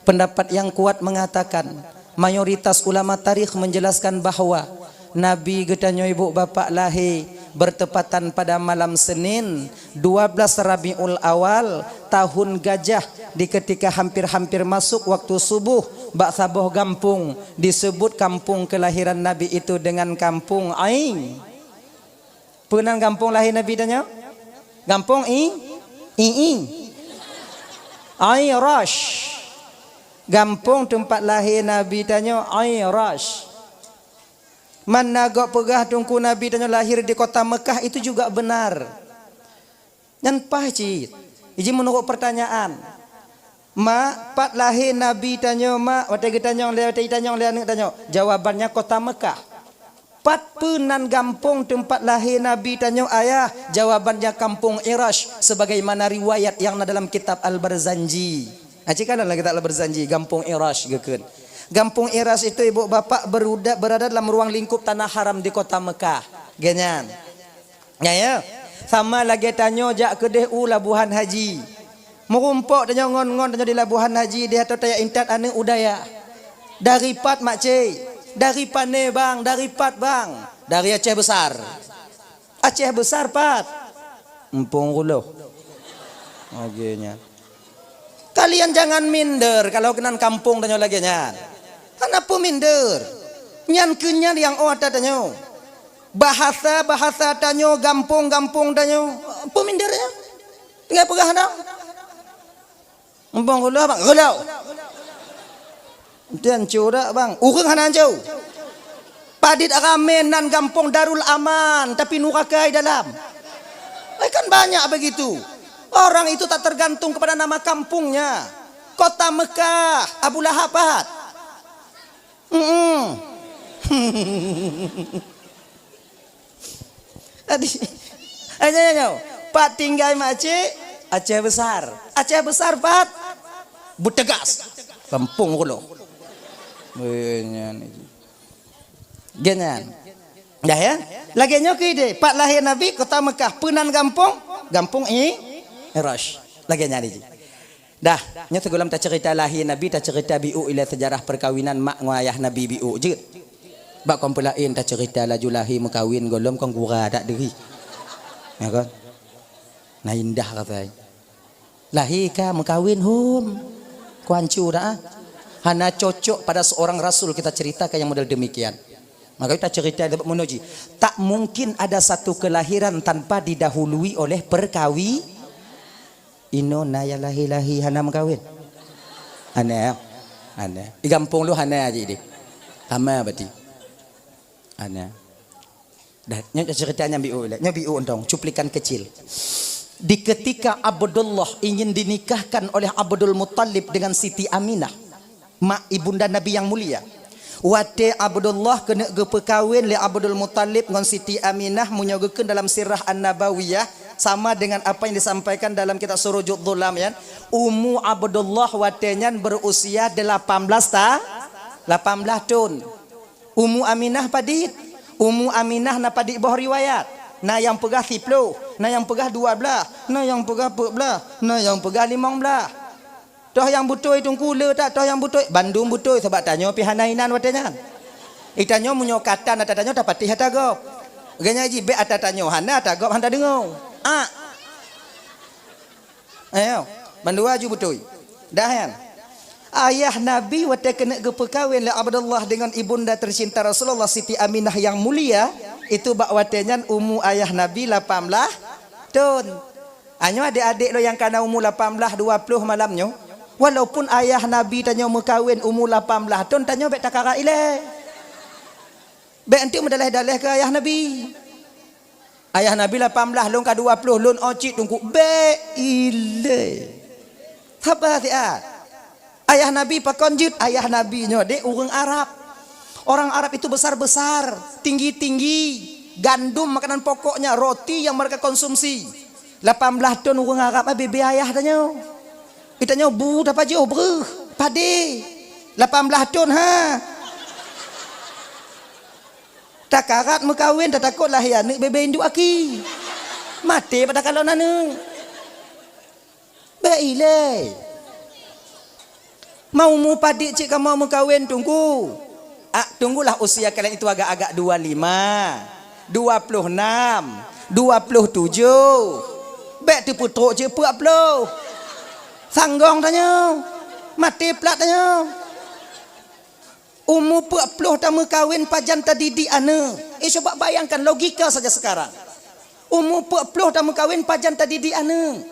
Pendapat yang kuat mengatakan, mayoritas ulama tarikh menjelaskan bahawa Nabi getanyo ibu bapa lahir bertepatan pada malam Senin 12 Rabiul Awal tahun Gajah, di ketika hampir-hampir masuk waktu subuh bak saboh kampung, disebut kampung kelahiran Nabi itu dengan kampung Ain. Penang kampung lahir Nabi tanya? Kampung Ayrash. Gampung tempat lahir Nabi tanya Ayrash. Mana gak pegah tungku Nabi tanya lahir di kota Mekah itu juga benar. Dan pahcit. Iji menurut pertanyaan. Pat lahir Nabi tanya wate tanya jawabannya kota Mekah. Pat penan gampung tempat lahir Nabi tanya ayah, jawabannya kampung Ayrash sebagaimana riwayat yang dalam kitab Al-Barzanji. Acikan dalam kitab Al-Barzanji, kampung Ayrash geukeun. Kampung Ayrash itu ibu bapak berada dalam ruang lingkup tanah haram di kota Mekah. Ganyan. Ya. Sama lagi tanya jak kedeh labuhan haji. Merumpok tanya ngon-ngon tanya di labuhan haji dia atau taya intat ane udaya. Dari pat makcik. Dari pane bang, dari pat bang. Dari Aceh besar. Aceh besar pat. Empung kulo. Agenya. Kalian jangan minder kalau kenan kampung tanya lagi nyan. Kenapa minder? Nyan kenyan yang ada tanya. Bahasa tanya, gampung tanya. Apa mindernya? Tinggal pegah dong. Empung kulo bang, kulo. Dan curah bang, urang hanan jauh. Padit aramenan kampung Darul Aman, tapi nurakai dalam. Kan banyak begitu. Orang itu tak tergantung kepada nama kampungnya. Kota Mekah, Abu Lahab. Pak tinggal makcik Aceh besar. Aceh besar Pak Butegas. Kampung kulo. Ganyan. Dah ya. Lagi nyoki deh. Pak lahir Nabi kota Mekah. Penan kampung Ayrash. Lagi nyari. Dah, nya tegulam tak cerita lahir Nabi, tak cerita biu ila sejarah perkawinan mak ngayah Nabi biu je. Bak kompulain tak cerita laju lahir mekawin golom kong gura dak diri. Ya kan? Nah indah kata. Lahir ka mekawin kuancu dah. Hana cocok pada seorang rasul kita ceritakan yang model demikian. Maka kita cerita dapat menuji. Tak mungkin ada satu kelahiran tanpa didahului oleh Ino naya lahi hana mengkawin. Hana. Di kampung lu hana aja ini. Sama berarti. Hana. Dah ceritanya biu undang cuplikan kecil. Di ketika Abdullah ingin dinikahkan oleh Abdul Muttalib dengan Siti Aminah, mak ibunda Nabi yang mulia. Wate Abdullah kena gepekawin le Abdul Muttalib dengan Siti Aminah menyogekeun dalam sirah An-Nabawiyah sama dengan apa yang disampaikan dalam kitab Surujud Dhulam ya. Ummu Abdullah watenyan berusia 18 tahun. Ummu Aminah padit. Ummu Aminah na padit bawah riwayat. Na yang pegah 10, na yang pegah 12, na yang pegah 14, na yang pegah 15. Toh yang butoi tungkula tak, toh yang butoi Bandung butoi sebab tanya pihanainan watenyan. Itanyo munyokatan atatanya dapat hatagop. Ganya ji be atatanyo hana atagop handa dengo. Ayo, bandua ju butoi. Dah yan. Ayah Nabi wate kena gepekawin le Abdullah dengan ibunda tercinta Rasulullah Siti Aminah yang mulia, itu bak watenyan ummu ayah Nabi 18 tahun. Anyo adik-adik lo yang kana umur 18 20 malamnyo. Walaupun ayah Nabi tanya mekawin umur 18 tahun tanya bek takara ile. Bek enti medaleh-daleh ke ayah Nabi. Ayah Nabi 18 lon ka 20 lon ocit tungku bek ile. Apa tiat? Ayah Nabi pakonjut ayah Nabi nyo de urang Arab. Orang Arab itu besar-besar, tinggi-tinggi, gandum makanan pokoknya, roti yang mereka konsumsi. 18 tahun orang Arab bebe ayah tanya. Kita bu dapat jauh ber. Pade. 18 tahun ha. Tak karat mengkawin tak takut lah ya anak bebe induk aki. Mati pada kalau nanu. Baiklah. Mau mu padik cik kamu mau kawin tunggu. Tunggulah usia kalian itu agak-agak 25, 26, 27. Bek tu putruk je 40. Sanggong tanya. Mati plat tanya. Umur 40 tak kawin pajan tadidik anak. Coba bayangkan logika saja sekarang. Umur 40 tak kawin pajan tadidik anak.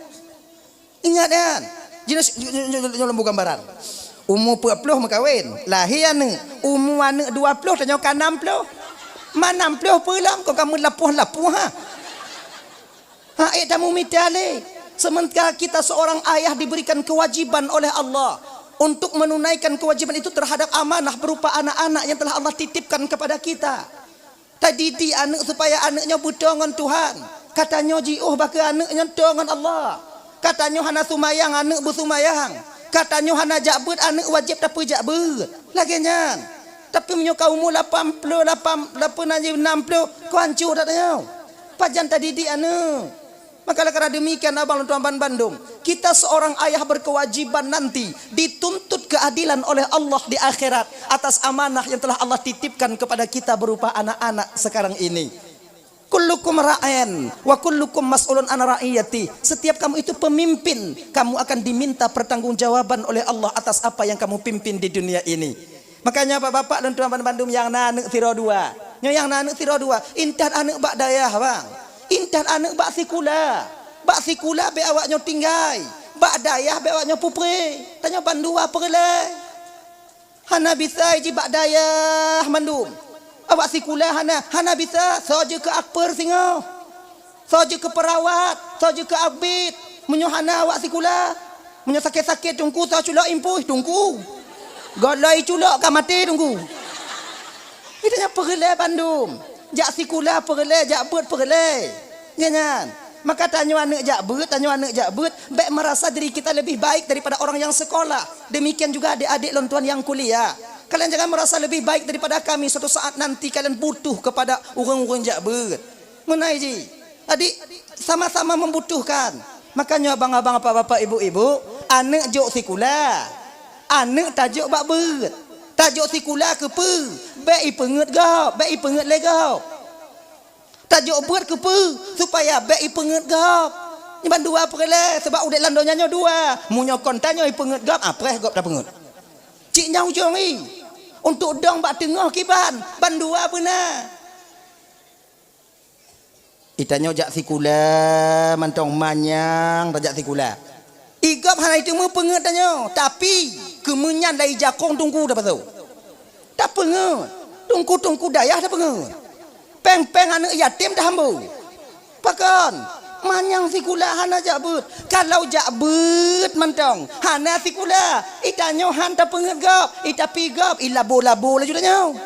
Ingat kan? Jangan bukan gambaran. Umur 40 kawin, lahir anak. Umur anak 20 tanya kan 60. Mana 60 pulang kau kamu lapuh-lapuh ha. Ha tamu mitale. Sementara kita seorang ayah diberikan kewajiban oleh Allah untuk menunaikan kewajiban itu terhadap amanah berupa anak-anak yang telah Allah titipkan kepada kita. Tadidik anak supaya anaknya buta dengan Tuhan. Katanya jiuh baka anaknya dengan Allah. Katanya hana sumayang anak bersumayang. Katanya hana jabut anak wajib tapi jabut. Laginya. Tapi punya kaum 80, 60 kau hancur tak tanya. Pajan tadidik anak. Maka karena demikian abang tuan Bandung, kita seorang ayah berkewajiban nanti dituntut keadilan oleh Allah di akhirat atas amanah yang telah Allah titipkan kepada kita berupa anak-anak sekarang ini. Kullukum ra'in wa kullukum mas'ulun an ra'iyati. Setiap kamu itu pemimpin, kamu akan diminta pertanggungjawaban oleh Allah atas apa yang kamu pimpin di dunia ini. Makanya bapak-bapak dan tuan Bandung yang anak tiro dua, yang anak tiro dua, intan anak bak dayah bang. Intan anak bak sikula be awaknya tinggai, bak dayah be awaknya pupre. Tanya bandu apa le? Hana bisa ji bak dayah mandum. Awak sikula hana bisa saja ke akper singa. Saja ke perawat, saja ke abid. Menyo hana awak sikula. Menyo sakit-sakit tungku sa culak impuh tungku. Galai culak ka mati tungku. Itanya perle bandum. Jak sikula perle, jak bet perle. Jangan. Maka tanya anak jak bet, baik merasa diri kita lebih baik daripada orang yang sekolah. Demikian juga adik-adik lontuan yang kuliah. Kalian jangan merasa lebih baik daripada kami. Suatu saat nanti kalian butuh kepada orang-orang jak bet. Menai ji. Adik sama-sama membutuhkan. Makanya abang-abang, bapak-bapak, ibu-ibu, anak jok sikula. Anak tajuk bak bet. Tajuk sikula ke pe. Baik penget gau, baik penget legau. Tajuk buat ke pe supaya baik penget gau. Ni bandu apa le sebab udah landonya dua. Munyo kontanya penget gau, apreh gau dah penget. Cik nyau jong ni. Untuk dong bak tengah kiban, bandu apa na. Itanya jak sikula mantong manyang tajak sikula. Igap hari itu mu penget tanya, tapi kemenyan dari jakong tunggu dah pasal. Tak penget. Tungku dayah dah penget. Peng-peng anak yatim dah hambu. Pakan. Manyang sikula hana jabut. Kalau jabut mantong. Hana sikula. Itanya han tak penget gap. Ita pigap. Ilabo-labo lah judanya.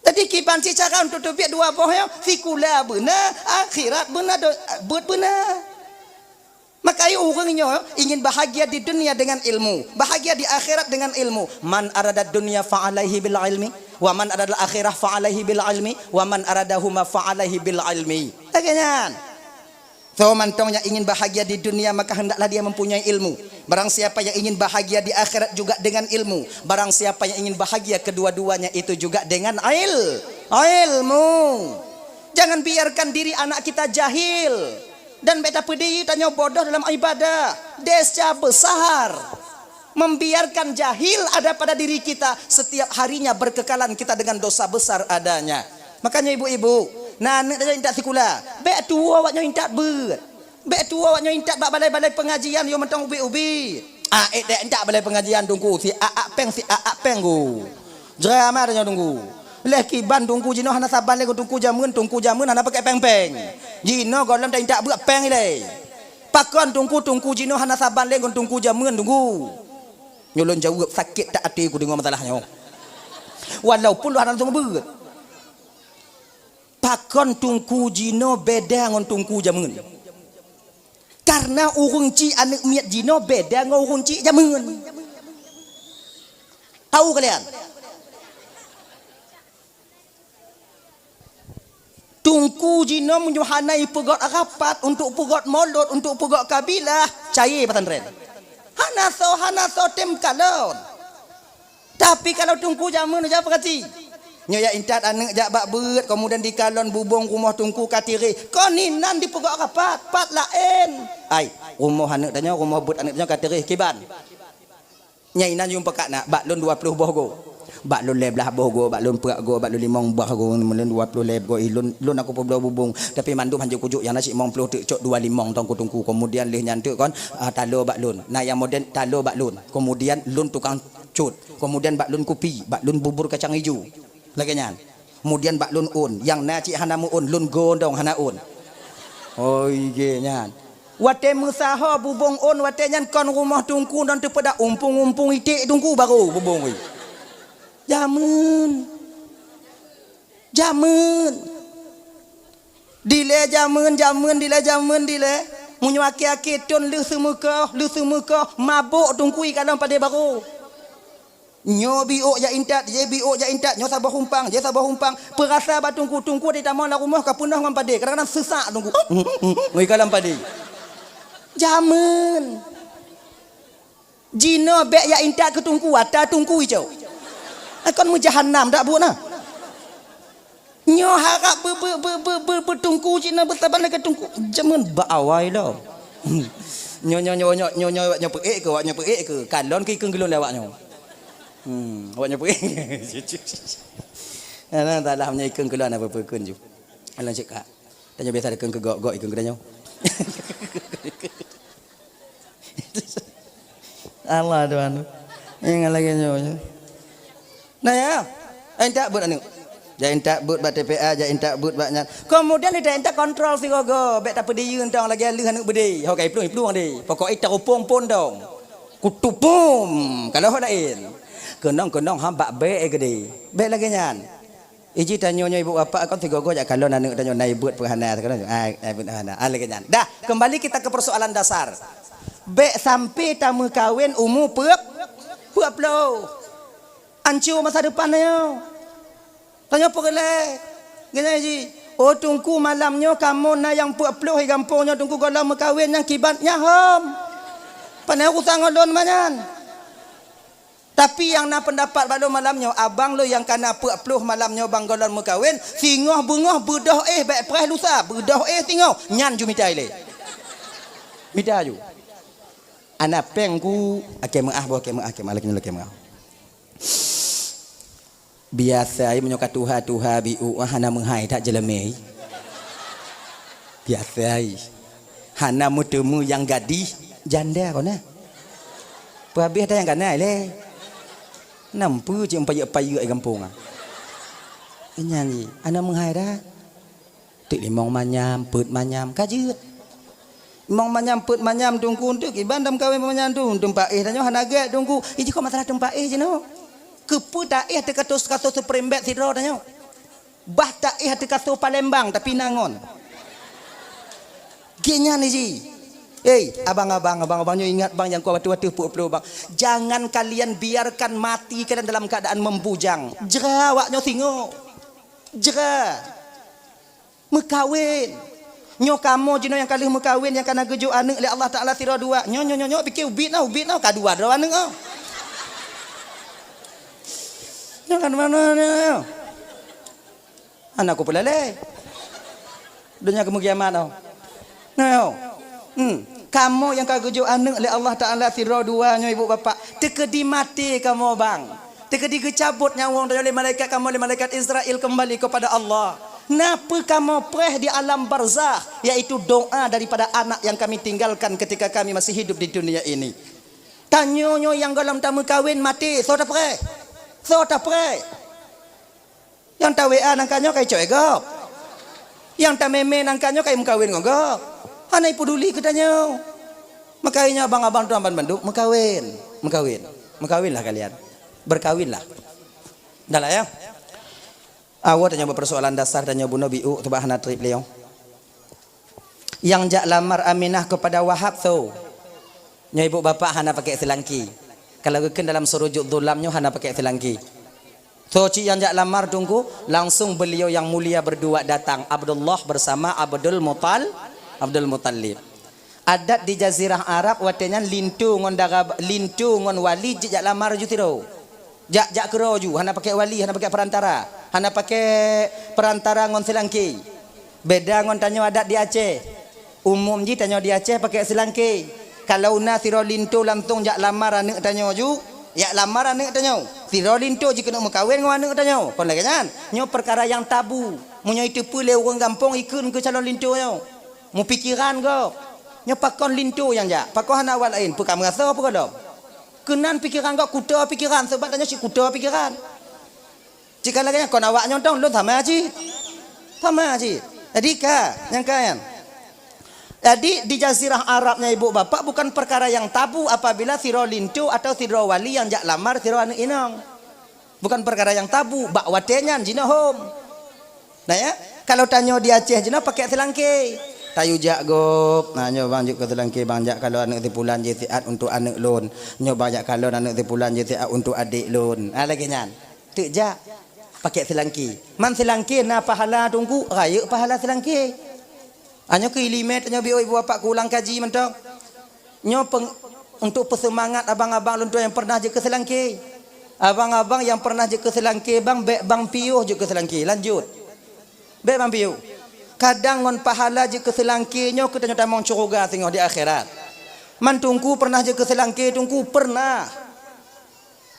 Jadi kipan si cara untuk tupiak dua bohong. Sikula benar. Akhirat benar. Bet benar. Maka orangnya ingin bahagia di dunia dengan ilmu, bahagia di akhirat dengan ilmu. Man arada dunia fa'alaihi bil ilmi, wa man arada akhirah fa'alaihi bil ilmi, wa man aradahuma fa'alaihi bil ilmi. Akhirnya, so mantongnya ingin bahagia di dunia maka hendaklah dia mempunyai ilmu. Barang siapa yang ingin bahagia di akhirat juga dengan ilmu. Barang siapa yang ingin bahagia kedua-duanya itu juga dengan ilmu. Jangan biarkan diri anak kita jahil. Dan beta pedih tanya bodoh dalam ibadah. Desya besar. Membiarkan jahil ada pada diri kita. Setiap harinya berkekalan kita dengan dosa besar adanya. Makanya ibu-ibu. Nah, nak intak sikula. Bek tua awaknya intak ber. Bek tua awaknya intak bak balai-balai pengajian. Yo mentang ubi-ubi. Dek intak balai pengajian tunggu. Si aak peng go. Drama tanya tunggu. Leki ban tungku jino hana saban lego tungku jamun hana pakai peng-peng. Jino golam dah indak buat peng ile. Pakon tungku jino hana saban lego tungku jamun tunggu. Nyolon jawab sakit tak hati ku dengar masalahnya. Walaupun lu hana tunggu ber. pakon tungku jino beda ngon tungku jamun. Karena urung ci anak miat jino beda ngon urung ci jamun. Tahu kalian? Tungku jino menyuhanai pegot rapat untuk pegot molot untuk pegot kabilah cair pesantren. Hanaso tem kalon. Tapi kalau tungku jamun aja perhati. Nyoya intat anak jak bak beut kemudian di kalon bubong rumah tungku katiri. Koninan di pegot rapat pat lain. Ai, rumah anak tanya rumah beut anak tanya katiri kiban. Nyainan jumpa kak nak bak lon 20 bogo. Bak lon leblah bogo, bak lon perak go, bak lon 5 bogo, lon 20 leb go lon aku peblo bubung. Tapi mandu hanju kujuk yang nasi 50 tek cok 25 tong tungku. Kemudian leh nyantuk kon talo bak lon. Nah yang moden talo bak lon. Kemudian lon tukang cut. Kemudian bak lon kopi, bak lon bubur kacang hijau. Lagi nyan. Kemudian bak lon un, yang naci hanamu un, lon gondong hana un. Oh iya nyan. Wate musaha bubung un, wate nyan kon rumah tungku dan tepada umpung itik tungku baru bubung oi. Jamun. Dile jamun dile. Munyo aki-aki ton lu semuka, mabuk tungku kadang pada baru. Nyo biok ya intat, nyo sabah humpang, perasa ba tungku di taman la rumah ka punah ngan pade, kadang-kadang sesak tungku. Ngoi kalam pade. Jamun. Jino bek ya intat ke tungku, ata tungku ijo. Akon mu jahannam dak buat nah. Nyo harap bertungku Cina bersaban ke tungku. Jamun ba awai lo. Nyo peik ke, kalon ke kelon lewat nyo. Awaknya peik. Ana tak lah punya ikan kelon apa pekun ju. Alang cekak. Tanya biasa ada ikan kegok ikan kedanya. Allah Tuhan. Ingat lagi nyo. Nah ya, entak buat anu. Jangan tak but bat TPA, jangan tak but batnya. Kemudian dia entak kontrol si gogo, bet tak pedih entang lagi alih anak bede. Hok ai plung de. Pokok ai terupung pun dong. Kutupum kalau hok lain. Kenong hamba be gede. Be lagi nyan. Iji tanyo ibu bapa kon si gogo jak kalau anak tanyo nai but perhana kan. Ai but perhana. Lagi nyan. Dah, kembali kita ke persoalan dasar. Be sampai tamu kawin umur puap lo. Ancur masa depannya. Tanya perle. Gini ji. Oh tungku malamnya kamu na yang puap-puap hi gampungnya tungku golam mekawin yang kibatnya hom. Panai usang odon manyan. Tapi yang na pendapat pada malamnya abang lo yang kana puap-puap malamnya bang golam mekawin singoh bungah bedah baik preh lusa bedah singoh nyan ju mitai le. Mida ju. Anak pengku akemah lagi akemah. Biasa ai menyokat tuha biu hana menghai tak jeleme. Biasa ai. Hana mutemu yang gadis janda kau na. Habis ada yang kanai le. Nampu je payu ai kampung ah. Nyanyi, ana menghai dah. Tik limong manyam, put manyam kajut. Mong manyam put manyam tungku untuk iban dam kawin manyam tu tempat tanyo hana ge tungku. Iji kau masalah tempat je no. Kepu tak ada katos seperembet sidro tanya. Bah tak ada katos Palembang tapi nangon. Genya ni ji. Abang nyo ingat bang yang kau waktu pup-pup bang. Jangan kalian biarkan mati kalian dalam keadaan membujang. Jera waknyo singo. Jera. Mekawin. Nyo kamu jino yang kali mekawin yang kana gejuk anak oleh Allah Taala sidro dua. Nyo fikir ubit now kadua do anak oh. Jangan mana anakku pelale dunia kemukiamat tau no kamu yang kagujuk anak oleh Allah Ta'ala sirah duanya ibu bapa tekedi mati kamu bang tekedi kecabut nyawang dari malaikat kamu oleh malaikat Israel kembali kepada Allah. Napa kamu preh di alam barzakh yaitu doa daripada anak yang kami tinggalkan ketika kami masih hidup di dunia ini. Tanyonyo yang dalam tamu kawin mati so tak preh. So tak pre. Yang tak WA nangkanyo kay coy gop. Yang tak meme nangkanyo kay mekawin ngogop. Hanai peduli katanya. Makanya abang-abang tu abang banduk mekawin lah kalian. Berkawinlah. Dah lah ya. Awak tanya persoalan dasar tanya Bu Nabiu tu bahana trip beliau. Yang jak lamar Aminah kepada Wahab tu. Nya ibu bapa hana pakai selangki. Kalau geken dalam surujud dhulamnya hana pakai selangki. So cik yang jak lamar tunggu langsung beliau yang mulia berdua datang Abdullah bersama Abdul Muttalib. Adat di jazirah Arab watenya lintu ngon wali jak lamar ju tiro. Jak kero ju hana pakai wali hana pakai perantara. Hana pakai perantara ngon selangki. Beda ngon tanyo adat di Aceh. Umum ji tanyo di Aceh pakai selangki. Kalau na tiro lintu langsung jak lamar anak tanyo ju. Ya lamar anak tanyo. Tiro lintu jika nak berkahwin dengan anak tanyo. Kon lagi kan? Nyo perkara yang tabu. Munyo itu pule orang kampung ikut ke calon lintu nyo. Mu pikiran go. Nyo pakon lintu yang jak. Pakon hana awal lain. Pekam rasa apa kodok? Kenan pikiran go kuda pikiran sebab tanyo si kuda pikiran. Jika lagi kon awak nyontong lu sama aja. Sama aja. Jadi yang kan? Jadi di jazirah Arabnya ibu bapak bukan perkara yang tabu apabila siro lintu atau siro wali yang jak lamar siro anak inang. Bukan perkara yang tabu. Bak watenya jina home. Nah ya, kalau tanyo di Aceh jina pakai selangki. Tayu jak gop. Nah nyo bang juk ke selangki bang jak kalau anak tipulan jitiat untuk anak lon. Nyo banyak kalau anak tipulan jitiat untuk adik lon. Ah lagi nyan. Tek jak pakai selangki. Man selangki na pahala tunggu raya pahala selangki. Hanya ke ilimet, hanya biar ibu bapak ulang kaji mentok. Untuk persemangat abang-abang luntur yang pernah je ke selangki. Abang-abang yang pernah je ke selangki, bang piuh je ke selangki. Lanjut. Bang piuh. Kadang ngon pahala je ke selangki, nyo kita nyata mau curuga tengok di akhirat. Man tungku pernah je ke selangki, tungku pernah.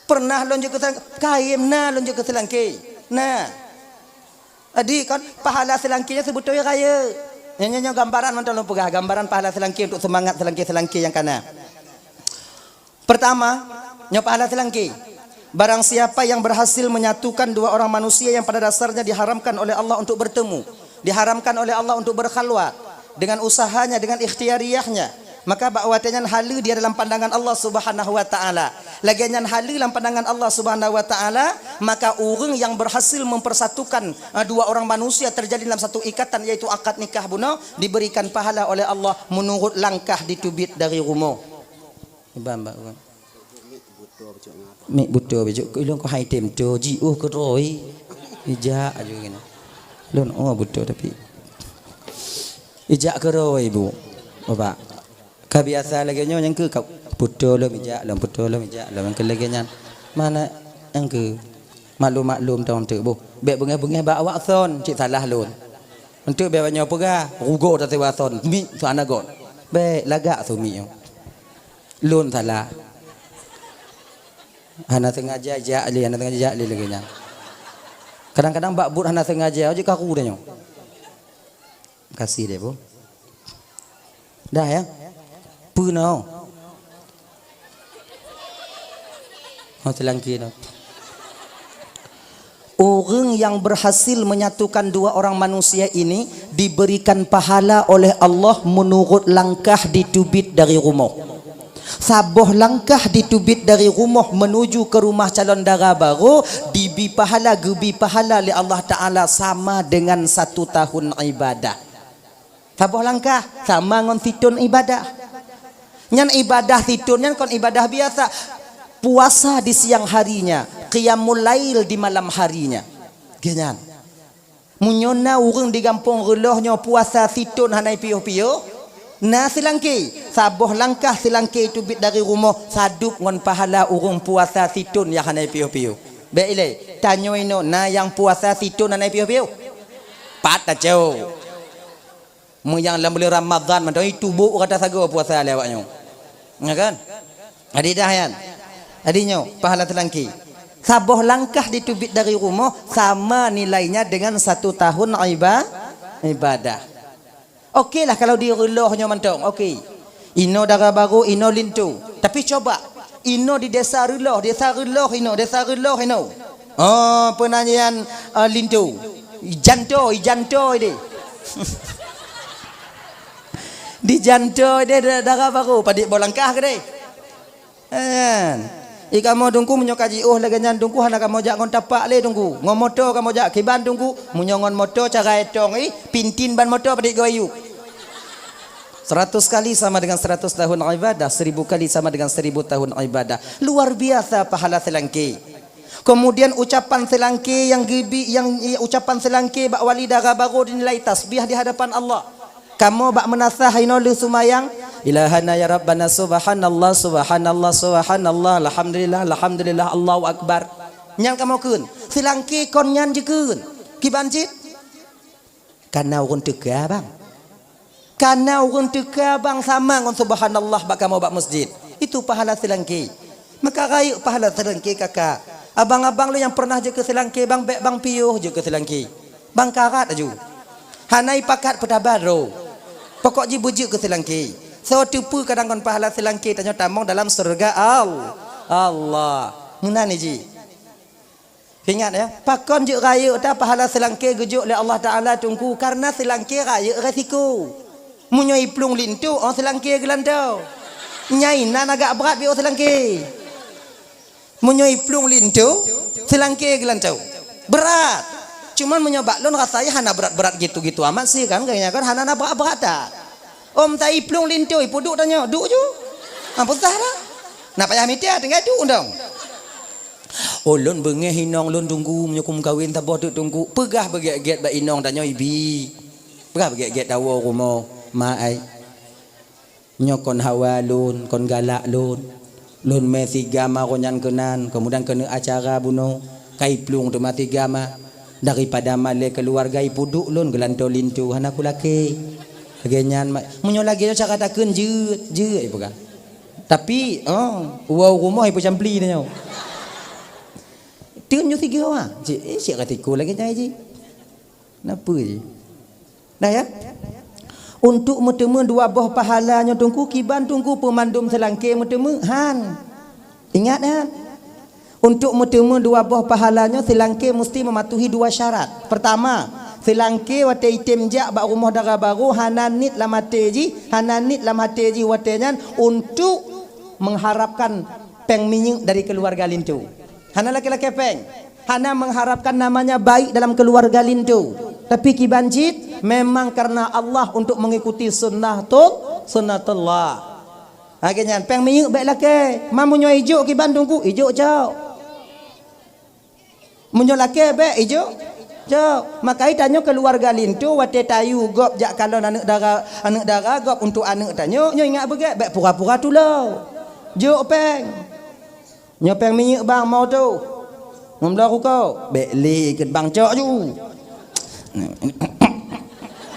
Pernah lon je ke selangki, kaim na lon je ke selangki. Nah. Adik kan pahala selangkinya sebetulnya raya. Nyanyi gambaran mantan lu pegah gambaran pahala selangki untuk semangat selangki yang kana. Pertama, nyo pahala selangki. Barang siapa yang berhasil menyatukan dua orang manusia yang pada dasarnya diharamkan oleh Allah untuk bertemu, diharamkan oleh Allah untuk berkhalwat dengan usahanya, dengan ikhtiariyahnya, maka bakwatnya halu dia dalam pandangan Allah Subhanahu wa taala. Lagian halu dalam pandangan Allah Subhanahu wa taala, maka orang yang berhasil mempersatukan dua orang manusia terjadi dalam satu ikatan yaitu akad nikah buno diberikan pahala oleh Allah menurut langkah ditubit dari rumah. Bamba. Mik buto bejuk ilung ko hai tem to ji ko roi. Ija aja gini. Lun buto tapi. Ija ke roi bu. Bapak. Kebiasa lagi nyo yang ke kau puto lo mijak lo yang lagi nyan mana yang ke maklum tahun tu bu be bengai ba awak son cik salah lon untuk be banyak pegah rugo ta sewa son mi tu anagon be lagak tu mi lon salah hana sengaja ali lagi nyan kadang-kadang bak but hana sengaja aja kaku dah nyo kasih deh bu dah ya punau selangki no. Orang yang berhasil menyatukan dua orang manusia ini diberikan pahala oleh Allah menurut langkah ditubit dari rumah. Saboh langkah ditubit dari rumah menuju ke rumah calon dara baru gebi pahala oleh Allah Ta'ala sama dengan 1 tahun ibadah. Saboh langkah sama dengan fitun ibadah. Nyan ibadah fitun nyan kon ibadah biasa. Puasa di siang harinya, qiyamul lail di malam harinya. Ganyan. Munyona urang di kampung relohnya puasa fitun hanai piyo-piyo. Na selangki, saboh langkah selangki itu bit dari rumah sadup ngon pahala urang puasa fitun yang hanai piyo-piyo. Baiklah, tanyo ino na yang puasa fitun hanai piyo-piyo. Pat tacau. Mu yang dalam bulan Ramadan man itu bu kata sago puasa lewatnya. Ya kan? Adi dah yan. Adinyo pahala selangki. Saboh langkah ditubit dari rumah sama nilainya dengan 1 tahun ibadah. Okeylah kalau di relohnya mantong. Okey. Ino dara baru, ino lintu. Tapi coba ino di desa reloh ino. Oh, penanyian lintu. Ijanto ini. Di janto dia dara baru padik bolangkah ke deh. Kamu dungku munyo kaji laganyan dungku hana kamu jak ngon tapak le dungku. Ngon motor kamu jak kiban dungku. Munyo ngon motor cara etong pintin ban motor pada gayu. 100 kali sama dengan 100 tahun ibadah, 1000 kali sama dengan 1000 tahun ibadah. Luar biasa pahala selangki. Kemudian ucapan selangki yang ucapan selangki bak wali darah baru dinilai tasbih di hadapan Allah. Kamu bak menasah inolu sumayang ilahana ya rabbana subhanallah subhanallah subhanallah alhamdulillah alhamdulillah Allahu akbar. Nyan kamu keun selangki kon nyan je keun kibancit kana urun tega bang. Kana urun tega bang sama ngon subhanallah bak kamu bak masjid. Itu pahala selangki. Maka rayu pahala selangki kakak. Abang-abang lu yang pernah je ke selangki bang bek bang piuh je ke selangki. Bang karat aju. Hanai pakat petabaro. Pokok ji bujuk ke selangki. So tipu kadang kon pahala selangki tanya tamong dalam surga Allah. Ngena ni ji. Ingat ya, pakon juk raya ta pahala selangki gujuk oleh Allah Taala tunggu karena selangki raya resiko. Munyoi plung lintu orang selangki gelantau. Nyai nan agak berat bi orang selangki. Munyoi plung lintu selangki gelantau. Berat. Cuman menyobak lon rasanya hana berat-berat gitu-gitu amat sih kan kayaknya kan hana berat-berat tak. Om tai plung lintoi puduk tanya, duk ju. Apa sahara? Nak payah mitia tinggal duk dong. Oh lon bengeh hinong lon tunggu menyukum kawin tabah duk tunggu. Pegah beget-get ba inong tanya ibi. Pegah beget-get dawa rumah mak ai. Nyokon hawa lon, kon galak lon. Lon mesi gama konyan kenan, kemudian kena acara buno. Kai plung tu mati gama. Daripada male keluarga ipuduk lon gelantau lintu hana ku laki genyan munyo lagi cara takun je ibu kan tapi wow rumah ibu campli nya tiun nyu tiga wa je siak katiku lagi nyai ji napa je dah ya untuk metemu dua buah pahalanya tungku kiban tungku pemandum selangke metemu han ingat ya. Untuk metemu dua buah pahalanya selangki mesti mematuhi dua syarat. Pertama, selangki wate item jak bak rumah darah baru hananit lam hati ji watenyan untuk mengharapkan peng minyak dari keluarga lintu. Hana laki-laki peng. Hana mengharapkan namanya baik dalam keluarga lintu. Tapi kibancit memang karena Allah untuk mengikuti sunnatullah. Akhirnya peng minyak baik laki. Mamunyo hijau kiban tunggu hijau jauh. Menyolake be ijo jo makai tanyo keluarga lintu wate tayu gop jak kalau anak dara gop untuk anak tanyo nyo ingat beget be pura-pura tu lo jo peng nyo peng minyak bang mau tu ngomda ku kau be li ke bang cok ju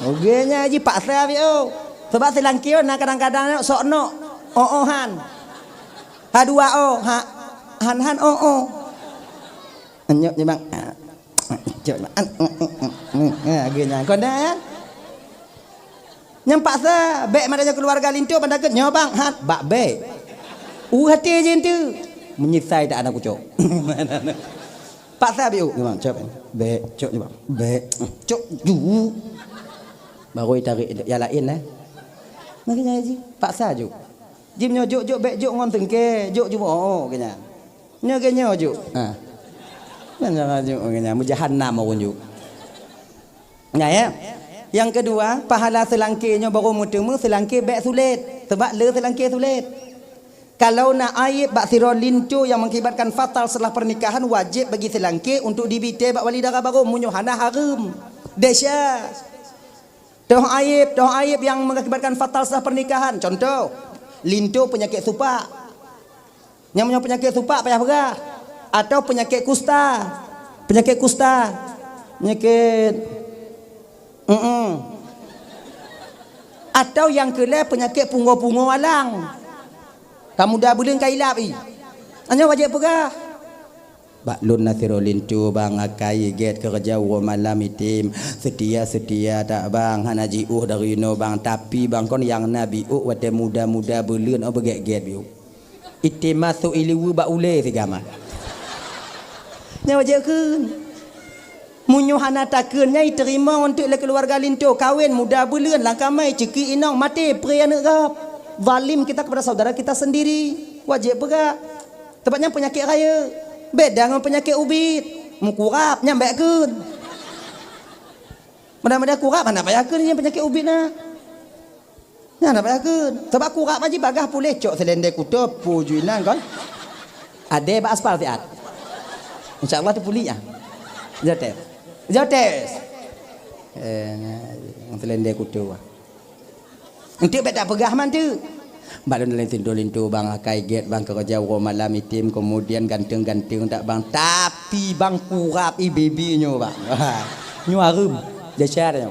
ogenya ji paksa bio sebab selangkio nak kadang-kadang sok no han ha2 han nyok bang cok agenya kon dah nyam paksa bek madanya keluarga lintu pandaket nyo bang hat bak bek hati je tu menyisai tak anak cok paksa biu bang cok bek cok bang bek cok ju baru tarik yang lain makanya ji paksa ju jim nyo jok bek jok ngon tengke jok ju kenya nyo kenya ju jangan mujahannam orang nah ya. Yang kedua, pahala selangkinya baru mutemu selangki bek sulit. Sebab le selangki sulit. Kalau nak aib bak sirol lintu yang mengakibatkan fatal setelah pernikahan wajib bagi selangki untuk dibite bak wali darah baru munyo hana haram. Dahsyat. Toh aib yang mengakibatkan fatal setelah pernikahan. Contoh, lintu penyakit supak. Yang punya penyakit supak payah berah. Atau penyakit kusta, penyakit atau yang kelai penyakit pungo-pungo alang. Kamu dah bulan kailap hanya wajib pegah. Bak lun nasirolin tu bang akai get kerja malam itim setia tak bang hana jiuh dari no bang tapi bang kon yang nabi wate muda-muda belun beget-get biu. Itim masuk iliwu bak ule sigama. Nya wajib keun munyo hana takeunnya diterima untuk keluarga lintu kawin muda bulan langkamai ceki inong mati pri anak gap zalim kita kepada saudara kita sendiri wajib pegak Tempatnya penyakit raya. Beda dengan penyakit ubit. Mukurap nyambek keun. Mudah-mudahan kurap mana payah keun yang penyakit ubit nah. Nah, nak payah keun. Sebab kurap aja bagah pulih cok selendek kuda pujuinan kan. Ade ba aspal tiat. Insyaallah tu pulih ya. Jotes. Jotes. Selendek kuda. Nanti beda pegah man tu. Balon lain tindu-lindu bang akai get bang kerja malam itim kemudian ganteng-ganteng tak bang tapi bang kurap bibinya bang. Nyu arum jasarnya.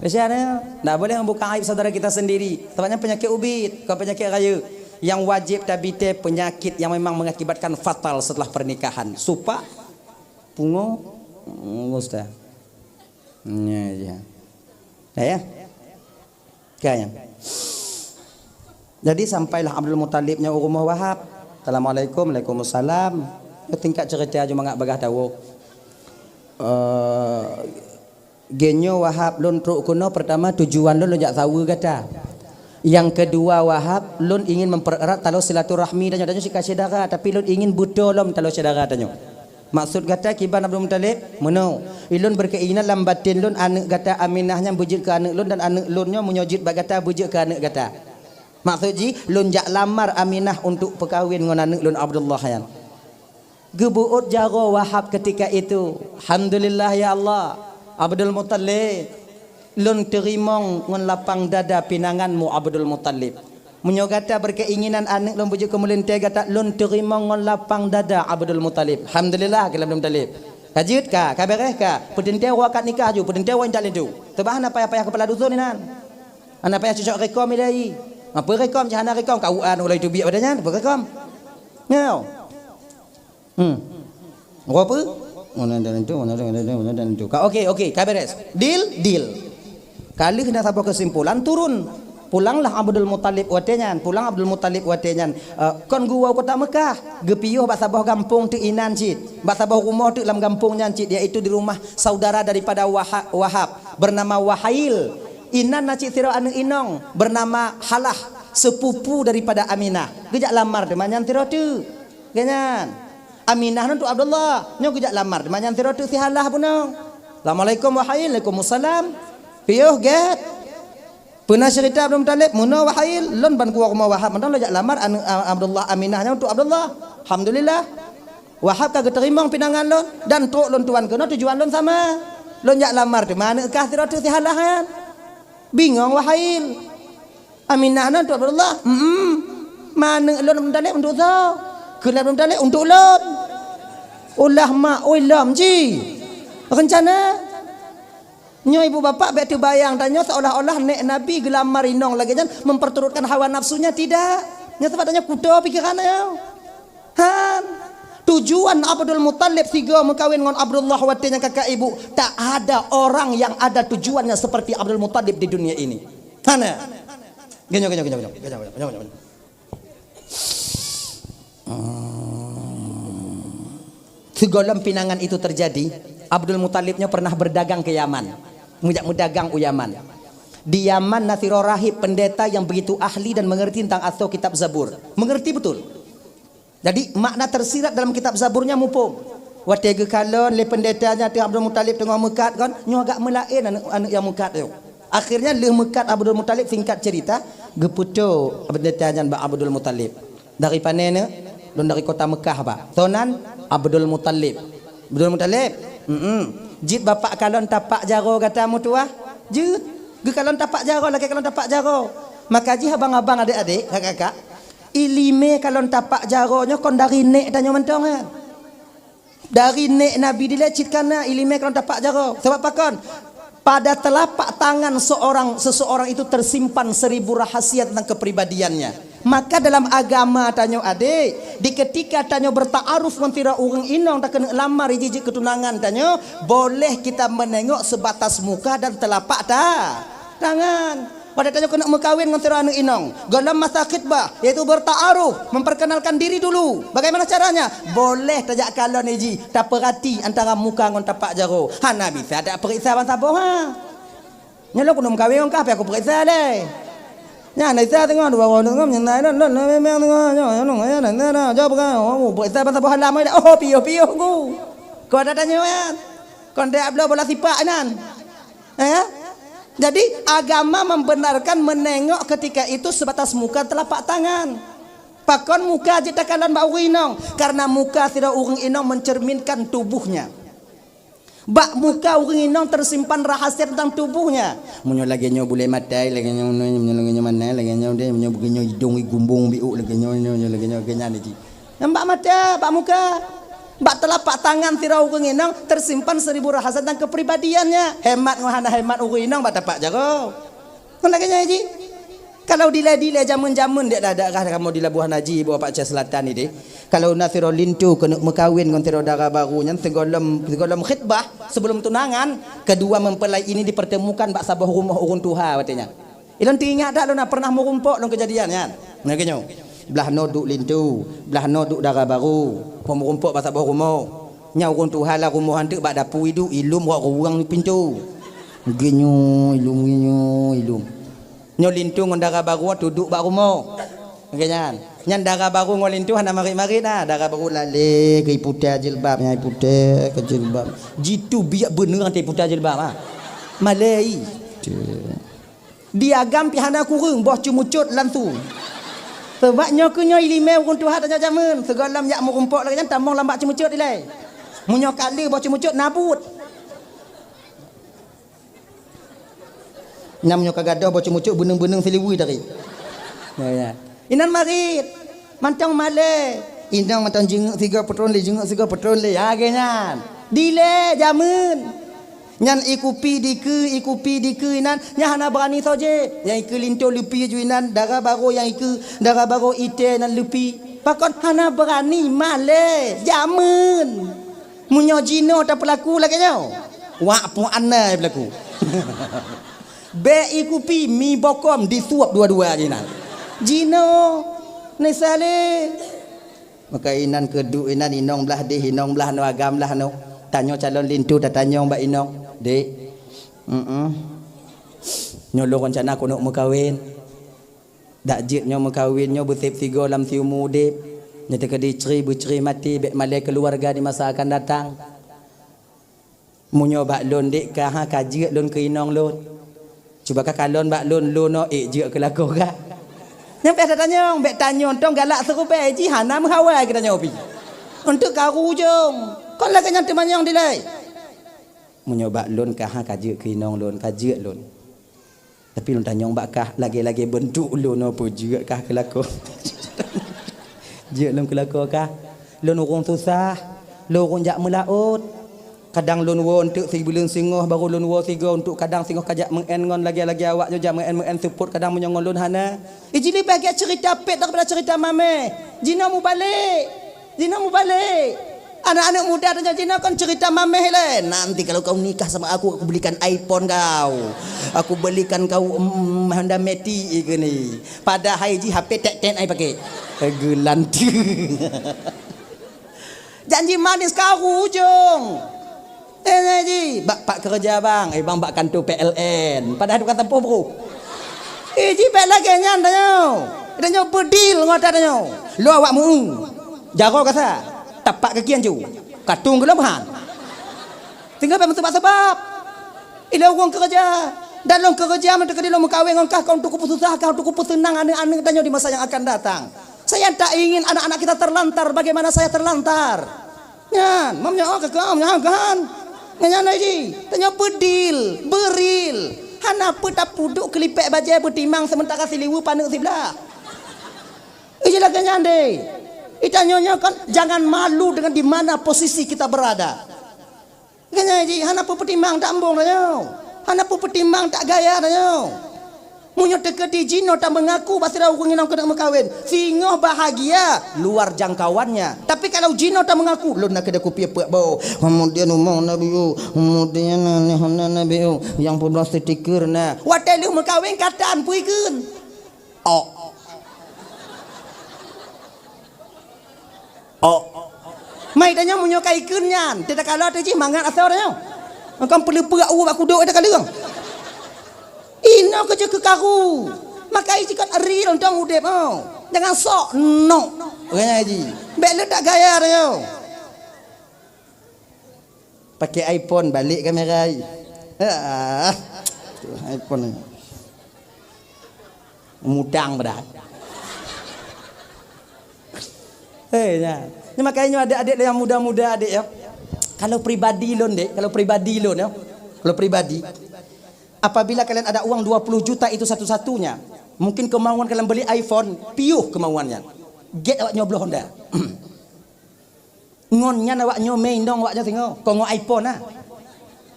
Jasarnya tak boleh membuka aib saudara kita sendiri. Tempatnya penyakit ubit, bukan penyakit raya. Yang wajib tabite penyakit yang memang mengakibatkan fatal setelah pernikahan. Supa, pungo, ustaz. Ya. Dah ya. Kaya. Jadi sampailah Abdul Muttalibnya rumah Wahab. Assalamualaikum, Waalaikumsalam. Tingkat cerita cuma ngak bagah tahu. Genyo Wahab lun truk kuno pertama tujuan lun jak tahu kata. Yang kedua Wahab lun ingin mempererat talo silaturahmi dan si kasih darah tapi lun ingin buto lom talo saudara tanyo. Maksud kata kiban Abdul Muttalib meno ilun berkeinginan lam batin lun anak kata Aminahnya bujud ke anak lun dan anak lunnya menyojid bak kata bujud ke anak kata. Maksud ji lun jak lamar Aminah untuk perkahwin dengan anak lun Abdullah yan. Gebuut jaro Wahab ketika itu. Alhamdulillah ya Allah. Abdul Muttalib lun terimong ngon lapang dada pinanganmu Abdul Muttalib. Menyogata berkeinginan anak lun bujuk kemuliaan kata lun terimong ngon lapang dada Abdul Muttalib. Alhamdulillah kalau Abdul Muttalib. Kajut ka, kabareh ka, pedenteu wakat nikah ju, pedenteu wan tak lendu. Tebahan apa payah kepala dusun ni nan. Ana payah cucuk rekom ilai. Apa rekom jahana rekom kauan ulai tu biak padanya, apa rekom? Ngau. Apa? Mana dan itu. Okey, kaberes. Deal. Kali kena sampai kesimpulan turun. Pulanglah Abdul Muttalib watenyan, pulang Abdul Muttalib watenyan. Kon gua kota Mekah, gepiyuh bak sabah kampung tu inan cit. Bak sabah rumah tu dalam kampungnya cit, iaitu di rumah saudara daripada Wahab bernama Wahail. Inan nacik tiro anak inong bernama Halah, sepupu daripada Aminah. Gejak lamar demanyan tiro tu. Ganyan. Aminah tu Abdullah, nyo gejak lamar demanyan tiro tu si Halah punong. Assalamualaikum Wahail, Waalaikumsalam. Piyuh get. Pernah cerita Abdul Muttalib, Muna Wahail, lon ban kuwa rumah Wahab, mentang lojak lamar Abdullah Aminahnya untuk Abdullah. Alhamdulillah. Wahab kagak terima pinangan lon dan truk lon tuan kena tujuan lon sama. Lon jak lamar di mana kah tiratu si halahan. Bingung Wahail. Aminahnya untuk Abdullah. Mana lon Muttalib untuk so? Kena Abdul Muttalib untuk lon. Ulah mak ulam ji. Rencana nyo ibu bapak betu bayang tanya seolah-olah nek Nabi gelamar inong lagi kan memperturutkan hawa nafsunya tidak. Nya sepatutnya kudo pikirannya. Han. Tujuan Abdul Muttalib siga mengkawin dengan Abdullah watinya kakak ibu. Tak ada orang yang ada tujuannya seperti Abdul Muttalib di dunia ini. Hana. Genyo. Segala pinangan itu terjadi, Abdul Muttalibnya pernah berdagang ke Yaman. Mendagang Yaman. Di Yaman Nasiro rahib pendeta yang begitu ahli dan mengerti tentang atau kitab Zabur. Mengerti betul. Jadi makna tersirat dalam kitab Zaburnya mumpung. Watega kalon le pendetanya tengah Abdul Muttalib tengah mekat kan, nyo agak melain anak yang mekat tu. Akhirnya le mekat Abdul Muttalib singkat cerita, geputo pendetanya Abdul Muttalib. Dari panena don dari kota Mekah ba. Tonan Abdul Muttalib. Abdul Muttalib. Jid bapak kalon tapak jaro kata mutuah. Jid. Ge kalon tapak jaro lagi kalon tapak jaro. Maka ji abang-abang adik-adik, kakak-kakak. Ilime kalon tapak jaronya kon dari nek tanya mentong kan. Dari nek Nabi dilecitkan ilime kalon tapak jaro. Sebab apa kon? Pada telapak tangan seseorang itu tersimpan 1000 rahasia tentang kepribadiannya. Maka dalam agama tanyo adik, di ketika tanyo bertaaruf mentira urang inong tak kena lamar jijik ketunangan tanyo, boleh kita menengok sebatas muka dan telapak tangan. Pada tanyo kena mengkawin dengan tira anak inong, dalam masa khitbah yaitu bertaaruf, memperkenalkan diri dulu. Bagaimana caranya? Boleh tajak kalon ji, tak perhati antara muka dengan tapak jaro. Hana bisa tak periksa bang saboh ha. Nyalo kuno mengkawin kah apa aku periksa deh. Nhà này xe tengok dua orang tengok yang lain non memang tengok non ya nah jawab kan oh buat saya pasal halam ada oh pio ku kau ada tanya kan kau dah bola sipak nan ya jadi agama membenarkan menengok ketika itu sebatas muka telapak tangan pakon muka jita kalan bau inong karena muka tidak urang inong mencerminkan tubuhnya. Bak muka orang inong tersimpan rahasia tentang tubuhnya. Munyo lagi nyo boleh matai, lagi nyo mana, lagi nyo dia munyo begini hidung gumbung biu, lagi nyo kenyan ni. Bak mata, bak muka, bak telapak tangan tirau orang inong tersimpan 1000 rahasia tentang kepribadiannya. Hemat ngohana hemat orang inong bak tapak jago. Kon lagi nyo ji. Kalau dile jamun-jamun dia dah kamu di Labuhan Haji bawa Pak Cah Selatan ni deh. Kalau nasiro lintu kena mekawin dengan tiro darah barunya segolom khitbah sebelum tunangan kedua mempelai ini dipertemukan bak sabah rumah orang tua katanya. Ilon teringat dak lona pernah merumpok long kejadian kan. Ngakenyo. Belah no duk lintu, belah no duk darah baru, pemerumpok bak sabah rumah. Nyau orang tua lah rumah hantu bak dapur hidup ilum orang ni pintu. Genyo ilum. Nyolintu ngondara baru duduk bak rumah. Kenyan. Nyan darah baru ngolintu hana mari-mari dah. Darah baru lale ke putar jilbab, nyai putar ke jilbab. Jitu biak bener antai putar jilbab ah. Malai. Diagam pihana kurung boh cumucut langsung. Sebabnya ku nyoi lime urang tuha tanya jamun. Segalam yak merumpok lagi tamong lambak cumucut dilai. Munyo kali boh cumucut nabut. Namanya kagadah baca mucuk beneng-beneng seliwi tadi. Ya. Inan marit. Mantang male. Inang mantang jenguk 3 petron le jenguk 3 petron le. Ha genyan. Dile jamun. Nyan ikupi diku inan nya hana berani saje. Yang iku linto lupi juinan darah baru yang iku darah baru ite nan lupi. Pakon hana berani male. Jamun. Munyo jino tak pelaku lagi nyau. Wak pu anna pelaku. Be ikupi mi bokom disuap dua-dua jinan. Jino nesale. Maka inan kedu inan inong belah deh inong belah no agam belah no. Tanyo calon lintu dah tanyo mbak inong. Dek. Nyolong rencana aku nak mekawin. Dak jit nyo mekawin nyo betip 3 lam tiu mudip. Nyata kedi ceri mati bek malai keluarga di masa akan datang. Munyo bak lon dek ka ha kaji lon ke inong lon. Cuba kalon bak lon no je ke lako ka. Nyampe ada tanya, bek tanya tong galak serupe ji hana menghawai kita nyopi. Untuk karu jong. Kon lagi nyante manyang dilai. Menyoba lon kah kaje ke inong lon kaje lon. Tapi lon tanya bak kah lagi-lagi bentuk lon apa juga kah ke lako. Je lon ke lako kah. Lon urang susah, lon urang jak melaut. Kadang lun wo untuk sebelum singoh baru lun wo 3 untuk kadang singoh kajak mengen ngon lagi awak jo jam mengen support kadang menyongon lun hana. Ijili bagi cerita pet daripada cerita mame. Jina mu balik. Anak-anak muda tanya Jina kan cerita mame le. Nanti kalau kau nikah sama aku belikan iPhone kau. Aku belikan kau Honda Meti ni. Pada haji HP tek-tek ai pakai. Gelan. Janji manis kau ujung. Ji, pak kerja bang, bang bak kantor PLN. Padahal bukan tempoh bro. Ji bek lagi nyan danyo bedil ngota danyo. Lu awakmu. Jago kasa. Tapak kakian ju. Katung gelabahan. Tinggal pe sebab. Ila urang kerja. Dan long kerja mendekat di long kawin ngkah kau untuk susah kau untuk senang ane-ane danyo di masa yang akan datang. Saya tak ingin anak-anak kita terlantar bagaimana saya terlantar. Nyan, mamnya kau nyan. Nyan lagi, tanya bedil, beril. Hana petap puduk kelipek bajai bertimang sementara siliwu panik sebelah. Ijilah kenyan deh. Itanyonya kan jangan malu dengan di mana posisi kita berada. Kenyan ji, hana petimang tak ambong tanya. Hana petimang tak gaya tanya. Munyo dekat di Jino tak mengaku basira urang inang kena mekawin. Singoh bahagia luar jangkauannya. Tapi kalau Jino tak mengaku, lu nak kena kopi apa bau. Kemudian umong nabi u, kemudian nabi u yang 14 stiker na. Watai lu mekawin kataan puikeun. Mai tanya munyo kaikeun nyan. Tidak kala teh ji mangat asal tanya. Engkau perlu perak aku duk ada kali. Ina kerja ke karu. Maka iji kan real dong udep jangan sok no kayaknya iji bek lu tak gaya yo pakai iPhone balik kamera iPhone mudang berat ini makanya adik-adik yang muda-muda adik ya kalau pribadi lon dek kalau pribadi apabila kalian ada uang 20 juta itu satu-satunya mungkin kemauan kalian beli iPhone piuh kemauannya get awak nyobloh Honda ngonnya awak nyomain dong awaknya tengok kau iPhone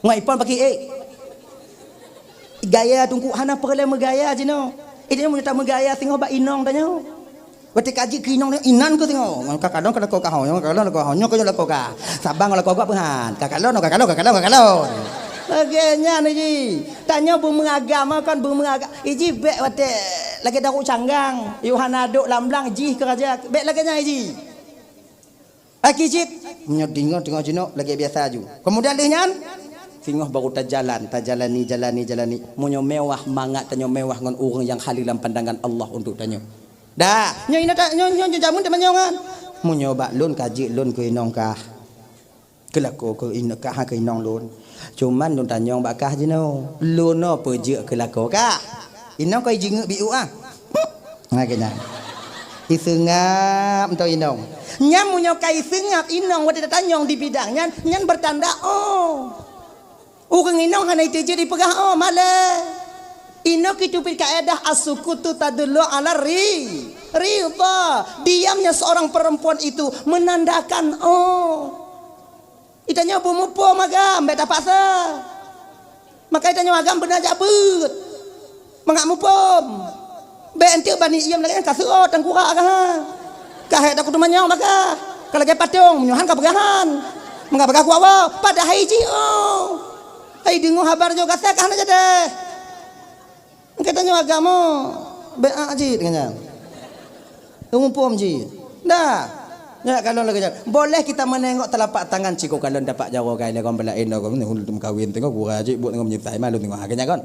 iPhone pakai gaya tungku hana perlu megaya je no ini mau tak megaya tengok bak inong tanya Wati kaji kinong inan ko tingo. Kakadon kada ko kahonyo, kakadon ko kahonyo ko jala ko ka. Sabang la ko ka pengan. Kakadon. Bagenya ni. Tanya bu mengagama kan bu mengagama. Iji bek wate lagi daku canggang. Yohanado lamblang ji keraja. Bek laganya iji. Aki cip. Nyodingo tingo jino lagi biasa aju. Kemudian dinyan tingoh baru tajalani. Munyo mewah mangat tanyo mewah ngon urang yang halilam pandangan Allah untuk tanyo. Dah, nyo jamun teman nyongan. Mu nyoba lun kaji lun ke inong kah. Kelako ke inong kah ke inong lun. Cuman lun tanyong bakah je no. Lun no peje kelako kah. Inong kau jinguk biu Nah kena. Isengap entau inong. Nyam mu nyo kai sengap inong wate tanyong di bidangnya nyan bertanda Urang inong hana itu je dipegah malah. Ino kitupit kaedah as-sukutu tadullu ala ridha. Diamnya seorang perempuan itu menandakan itanya bumupo magam beta paksa. Maka itanya magam benar jabut. Mangak mupom. Be entiu bani iam lagi kasuot dan kura kah. Kahe tak kudu manyong maka. Kalau ge patung menyuhan kabegahan. Mengabagah kuawa pada haiji Hai dengo habar juga saya kah aja deh. Katanya agama be'a ji dengannya. Ngumpul ji. Dah. Ya kalau lagi boleh kita menengok telapak tangan ciko kalau dapat jawa kai le kon belain ko ni hulum kawin tengok gua ji buat ngom nyiptai malu tengok hakanya kon.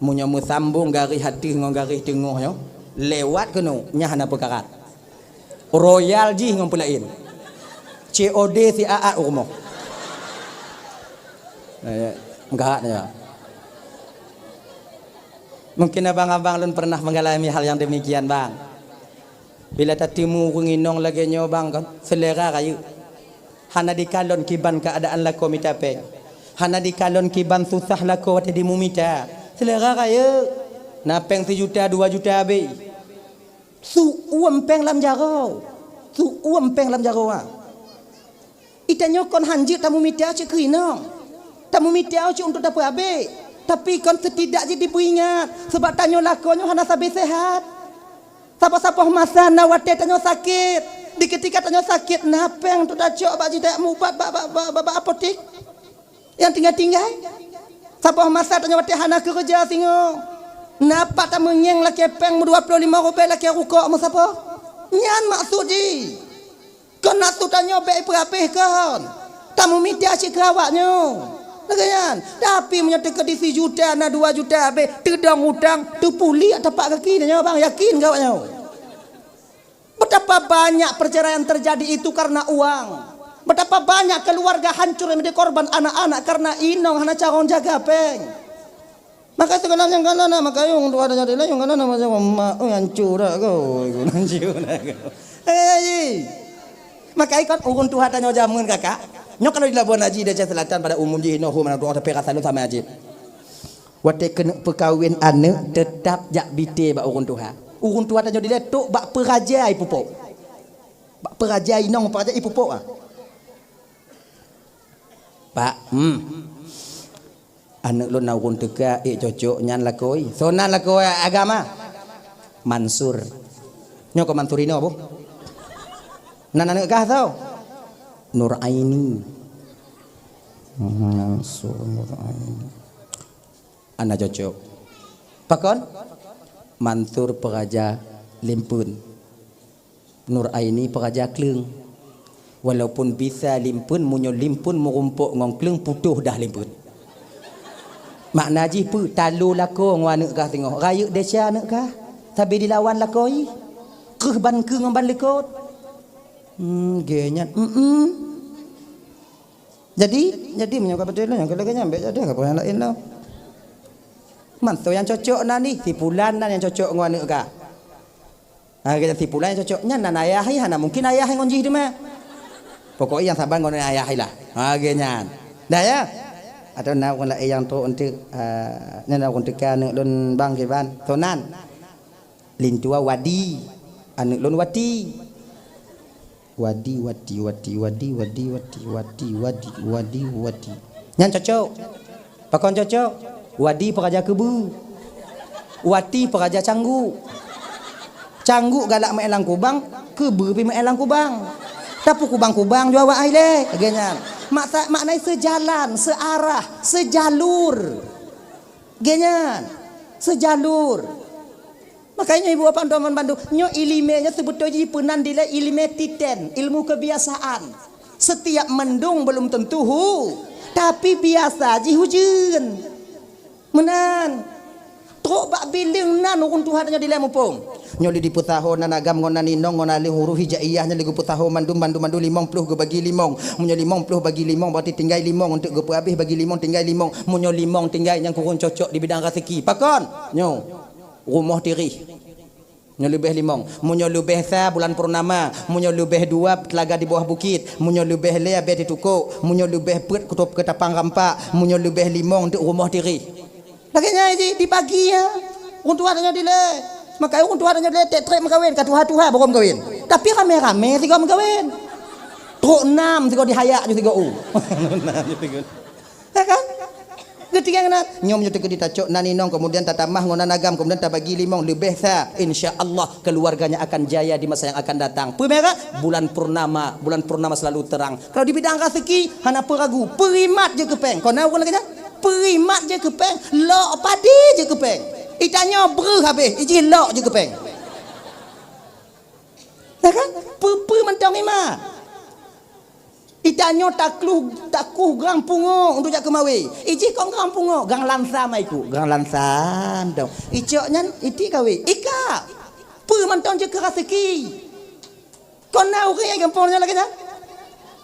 Munyo mu sambung garis hati ngong garis tengok yo. Lewat kenu nya hana perkara. Royal ji ngom belain. COD si AA umum. Enggak ya. Mungkin abang-abang lun pernah mengalami hal yang demikian bang. Bila tatimu nginong lagi nyobang kan selera kayu. Hana dikalon kiban keadaan lako mitape. Hana dikalon kiban susah lako wate dimumita. Selera kayu. Napeng 1 juta 2 juta be. Su uampeng lam jaro. Itanyo kon hanjir tamu mita cik kinong. Tamu mita cik untuk dapat abe. Tapi kon setidaknya diperingat sebab tanyo lakonyo hana sabi sehat. Siapa-siapa masa nawate tanyo sakit. Di ketika tanyo sakit napeng tu dacok bak jidak mubat bak apotek. Yang tinggal-tinggal. Siapa masa tanyo wate hana kerja singo. Napa tamu nyeng laki peng 25 rupiah laki rukuk mu siapa? Nyan maksud ji. Kon nak tu tanyo baik berapih kon. Tamu media cik kerawaknyo. Nagayan, tapi menyatakan di 1 juta na 2 juta habis tedang hutang tu puli tapak kaki nya bang yakin kawaknya. Betapa banyak perceraian terjadi itu karena uang. Betapa banyak keluarga hancur yang menjadi korban anak-anak karena inong hana caron jaga peng. Maka sekarang yang kanan maka yung dua ada jadi yung kanan macam mak hancur dah kau, hancur dah kau. Maka ikut urun Tuhan tanya jamun kakak. Nyok kalau di Labuan Haji Aceh Selatan pada umum di Hinoh mana doa tapi rasa lu sama Haji. Wate kena perkahwin anak tetap jak bite bak urun Tuhan. Urun Tuhan tanya dia tok bak perajai pupuk. Bak perajai nong perajai pupuk Pak, anak lu na urun teka cocok nyan lakoi. Sonan lakoi agama. Mansur. Nyok ko Mansurino bu. Nan anak kah tau? Nur Aini. Nur Aini. Anak cocok. Pakon? Mansur peraja limpun. Nur Aini peraja kleng. Walaupun bisa limpun, munyo limpun merumpuk ngong kleng putuh dah limpun. Makna ji pu talu lako ngwa nak kah tengok. Raya desya nak kah? Tapi dilawan lakoi. Keh ban ke ngam ban lekot. Genya. Jadi menyangka betul yang kalau kanya ambek ada apa yang lain lah. Mantu yang cocok nani tipulan nan yang cocok ngwa nak kah. Kita tipulan yang cocoknya nan ayah hana mungkin ayah yang ngonji tu mah. Pokoknya yang sabar ngon ayah lah. Genya. Dah ya. Atau nak kon la yang tu untuk nak untuk kan lon bang ke ban. Tonan. Lin tua wadi. Anak lon wati. Wadi. Yang cocok. Pakon cocok. Wadi peraja kebu. Wati peraja canggu. Canggu galak maelang kubang, kebu pi maelang kubang. Tapi kubang-kubang jua wa ai le. Genya. Makna sejalan, searah, sejalur. Genya. Sejalur. Makanya ibu bapa teman bandu, nyo ilimenya sebetulnya penan dile ilmu titen, ilmu kebiasaan. Setiap mendung belum tentu tapi biasa ji hujan. Menan. Tok bak biling nan urun Tuhan nya dile mumpung. Nyo li diputaho nan agam ngon nan inong ngon ali huruf hijaiyah nya ligu putaho mandu 50 go bagi 5. Munyo 50 bagi 5 berarti tinggal 5 untuk go habis bagi 5 tinggal 5. Munyo 5 tinggal yang kurang cocok di bidang rezeki. Pakon. Nyo rumah tiri. Munyo lebih 5. Munyo lebih sa bulan purnama. Munyo lebih 2 telaga di bawah bukit. Munyo lebih le abet di tukuk. Munyo lebih pet kutub ke tapang rampak. Munyo lebih 5 untuk rumah tiri. Laginya di pagi ya. Untuk adanya dile. Makanya untuk adanya dile trek mengkawin ka tuha-tuha baru mengkawin. Tapi rame-rame tiga mengkawin. Truk 6 tiga dihayak je 3 u. Ya kan? Ketika kena nyom nyote ke ditacok naninong kemudian tatamah ngonan agam kemudian tabagi 5 lebih sa insyaallah keluarganya akan jaya di masa yang akan datang. Pemera bulan purnama selalu terang. Kalau di bidang rezeki hana peragu, perimat je kepeng. Kau nak orang lagi perimat je kepeng, lok padi je kepeng. Itanya ber habis, iji lok je kepeng. Ya kan? Pe mentang ima. Itanya takuh gang pungo untuk jak kemawi. Iji kong gang pungo, gang lansa maiku, gang lansan dong. Icoknya iti kawi. Ika. Pe mentang je keraseki. Kau nak orang yang gampangnya lagi dah?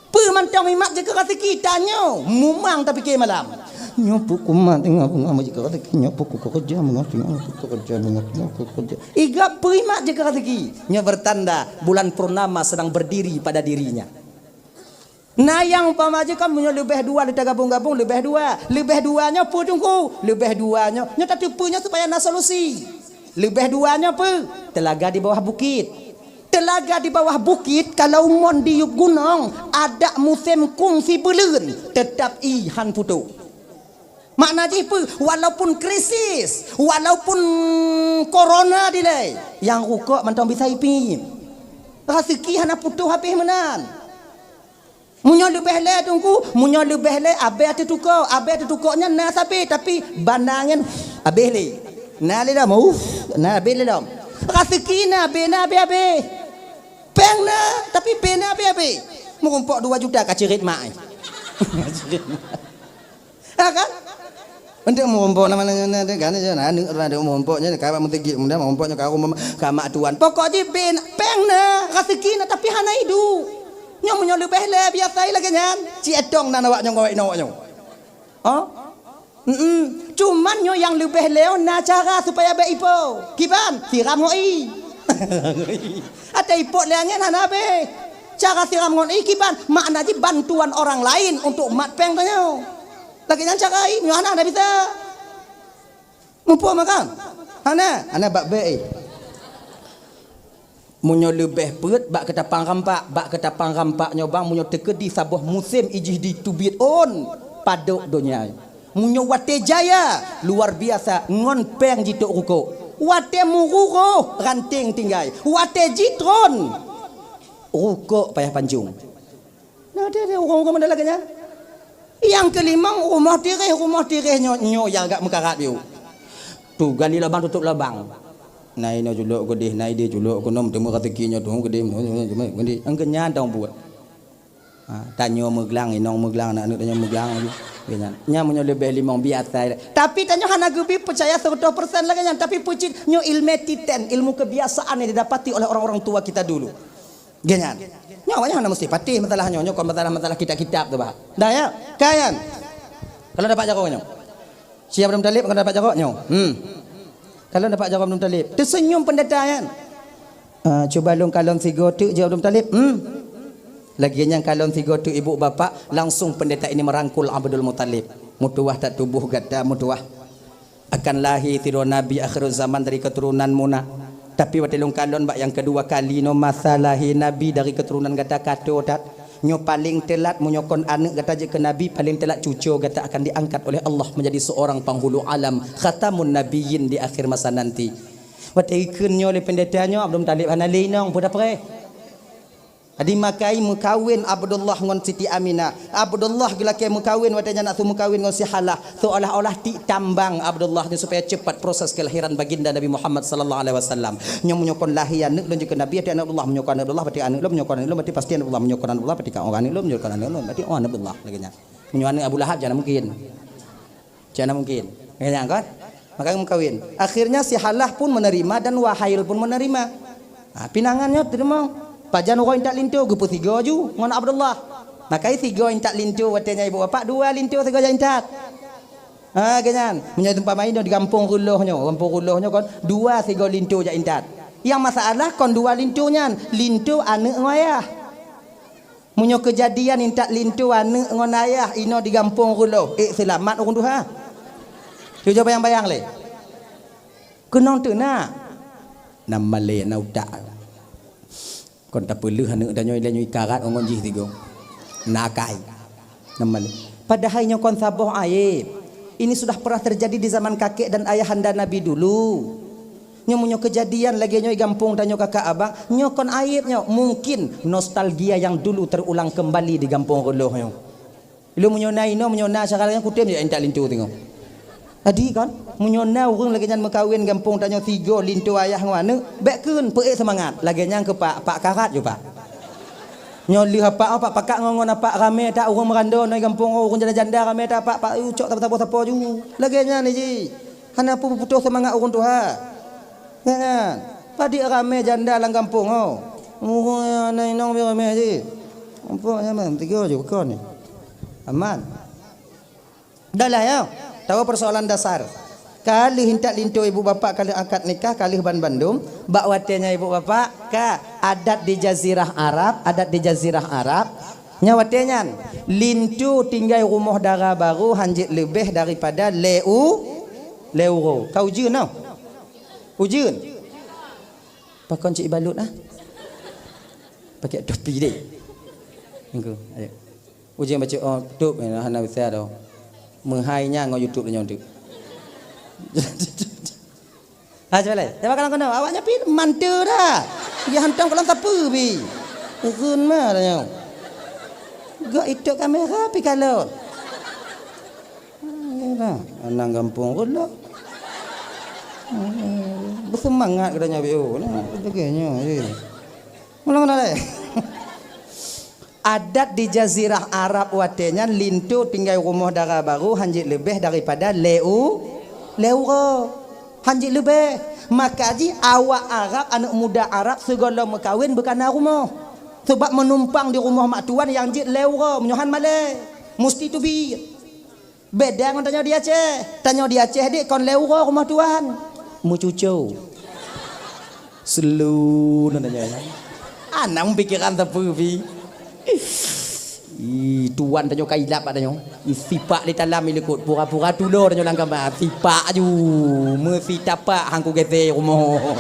Pe mentang mimak je keraseki tanya, mumang tapi ke malam. Nyopu kumat tengah bunga majik rezeki nyopu ku kerja mengerti kerja mengerti. Iga perimat je rezeki. Nya bertanda bulan purnama sedang berdiri pada dirinya. Nah yang pamaje kan punya lebih 2 kita gabung-gabung lebih 2. Lebih 2-nya apa tunggu? Lebih 2-nya nya tak tipunya supaya na solusi. Lebih 2-nya apa? Telaga di bawah bukit. Telaga di bawah bukit kalau mon di gunung ada musim kungsi belun tetap ihan putu. Makna je apa? Walaupun krisis, walaupun corona dilai, yang rukuk mantau bisa ipi. Rezeki hana putus habis menan. Munyo lebih le tungku, munyo lebih le abe atu tukoknya na tapi bandangan abe le. Na le dah mau, na abe le dah. Rezeki na abe. Peng na tapi bena abe. Mengumpuk 2 juta ka cerit mak. Ha kan? Untuk mengumpuk nama-nama kan aja nah ada mengumpuknya kayak mentegi kemudian mengumpuknya kau mak tuan pokoknya ben pengna rezeki na tapi hana hidup nyom nyom lebih le biasa lagi nyan ci edong na nawak nyong gawai nawak nyong cuman nyo yang lebih leo na cara supaya be ipo kiban siram ngoi ada ipo leangan hana be cara siram ngoi kiban makna ji bantuan orang lain untuk mat peng tanya. Lagi yang cakai, mana ada bisa? Mumpuk makan, ana bak be. Munyo lebih perut bak ketapang rampak nyobang munyo teke di sabuah musim ijih di tubit on padok dunia. Munyo wate jaya luar biasa ngon peng jitok ruko. Wate mururo ranting tinggai. Wate jitron ruko payah panjung. Nah ada orang-orang mana lagi nya? Yang kelima rumah tirih nyo yang agak mekarat you. Tu gali lubang tutup lubang. Nai no juluk gedih nai dia juluk konom temu rezeki nya tu gedih gede angkenya dong buat. Tanyo meglang inong meglang anak tanyo meglang lagi. Nya munyo lebih limong biasa. Tapi tanyo hana gubi percaya 100% lagi nya tapi pucit nyo ilmu titen, ilmu kebiasaan yang didapati oleh orang-orang tua kita dulu. Ganyan. Nyawanya hana mesti patih masalahnya nyo kon masalah kitab-kitab tu bah. Dah ya, kayan. Kalau dapat jago nyo. Siap Abdul Talib kalau dapat jago nyo. Kalau dapat jago Abdul Talib, tersenyum pendeta kan. Coba long kalon 3 tu jawab Abdul Talib. Lagi yang kalon 3 tu ibu bapa langsung pendeta ini merangkul Abdul Muttalib. Mutuah tak tubuh kata mutuah akan lahir tiru nabi akhir zaman dari keturunan muna. Tapi waktu long kalon bak yang kedua kali no masalahi nabi dari keturunan kata kato dat nyo paling telat menyokon anak kata je ke nabi paling telat cucu kata akan diangkat oleh Allah menjadi seorang penghulu alam khatamun nabiyyin di akhir masa nanti. Waktu ikunnya oleh pendetanya Abdul Muttalib hana linong pada pre. Adi makai mukawin Abdullah ngon Siti Aminah. Abdullah gelake mukawin watanya nak tu mukawin ngon si Halah. Seolah-olah ti tambang Abdullah ni supaya cepat proses kelahiran baginda Nabi Muhammad sallallahu alaihi wasallam. Nyo menyokon lahir anak dan juga Nabi anak Abdullah menyokon Abdullah berarti anak lo menyokon anak lo berarti pasti Abdullah menyokon Abdullah berarti orang lo menyokon anak lo berarti orang Abdullah lagi nya. Menyokon Abu Lahab jangan mungkin. Jangan mungkin. Ya kan? Maka mukawin. Akhirnya si Halah pun menerima dan Wahail pun menerima. Pinangannya terima. Pajan orang tak lintu gupu 3 ju ngon Abdullah. Makai 3 yang tak lintu watanya ibu bapa 2 lintu 3 yang tak. Ganyan. Menjadi tempat main di kampung Rulohnya kon 2 3 lintu je intat. Yang masalah kon 2 lintunya lintu anak ayah. Munyo kejadian intak lintu anak ngon ayah ino di kampung Ruloh. Selamat orang Tuhan. Tu jo bayang-bayang le. Kenong tu na. Nama le na utak. Kon tak perlu hana dan nyoi karat orang jih tiga nakai namanya padahal nyo kon saboh aib ini sudah pernah terjadi di zaman kakek dan ayahanda Nabi dulu nyo kejadian lagi nyoi gampung dan nyo kakak abang nyo kon aib nyo mungkin nostalgia yang dulu terulang kembali di kampung Ruloh nyo lu menyona sekarang kutem je entak lintu tengok tadi kan menyona urang lagi nyan mekawin gampung tanya 3 lintu ayah ngwana bekkeun peuk semangat lagi nyan ke pak karat jo pak nyoli apa pakak ngongon apa rame tak urang merando noi gampung urang janda-janda rame tak pak ucok apa ju lagi nyan ni ji hana putus semangat urang tuha kan padi rame janda lang kampung urang nai nong rame ji kampung nyaman 3 je kon ni aman dah lah ya. Tahu persoalan dasar. Kali hintak lintu ibu bapa kali akad nikah kali ban Bandung, bak watenya ibu bapa ka adat di jazirah Arab, nyawatenya lintu tinggal rumah dara baru hanjit lebih daripada leuro. Kau ujun no? Ujun. Pakon cik balut pakai topi dek. Engko, ayo. Ujun baca tutup hana bisa dah. Menghainya ngau YouTube nya untuk. Coba leh. Coba kalau kena awaknya pi mantu dah. Dia hantam kalau apa pi. Kun mah dah. Gak itu kamera pi kalau. Nah, anak kampung pula. Bersemangat katanya bio. Nah, begini. Ulang leh. Adat di jazirah Arab watenya lintu tinggal rumah dara baru hanjit lebih daripada leuro hanjit lebih maka ji awak Arab anak muda Arab segala mekawin berkana rumah sebab menumpang di rumah mak tuan yang jit leuro menyohan male mesti tu bi beda dengan tanya dia Aceh dik kon leuro rumah tuan mu cucu selu nanya anak pikiran tepu bi tuan tanyo kailap tanyo sipak di dalam ilikut pura-pura tulur tanyo langkam sipak aju mesti tapak hangku gete rumah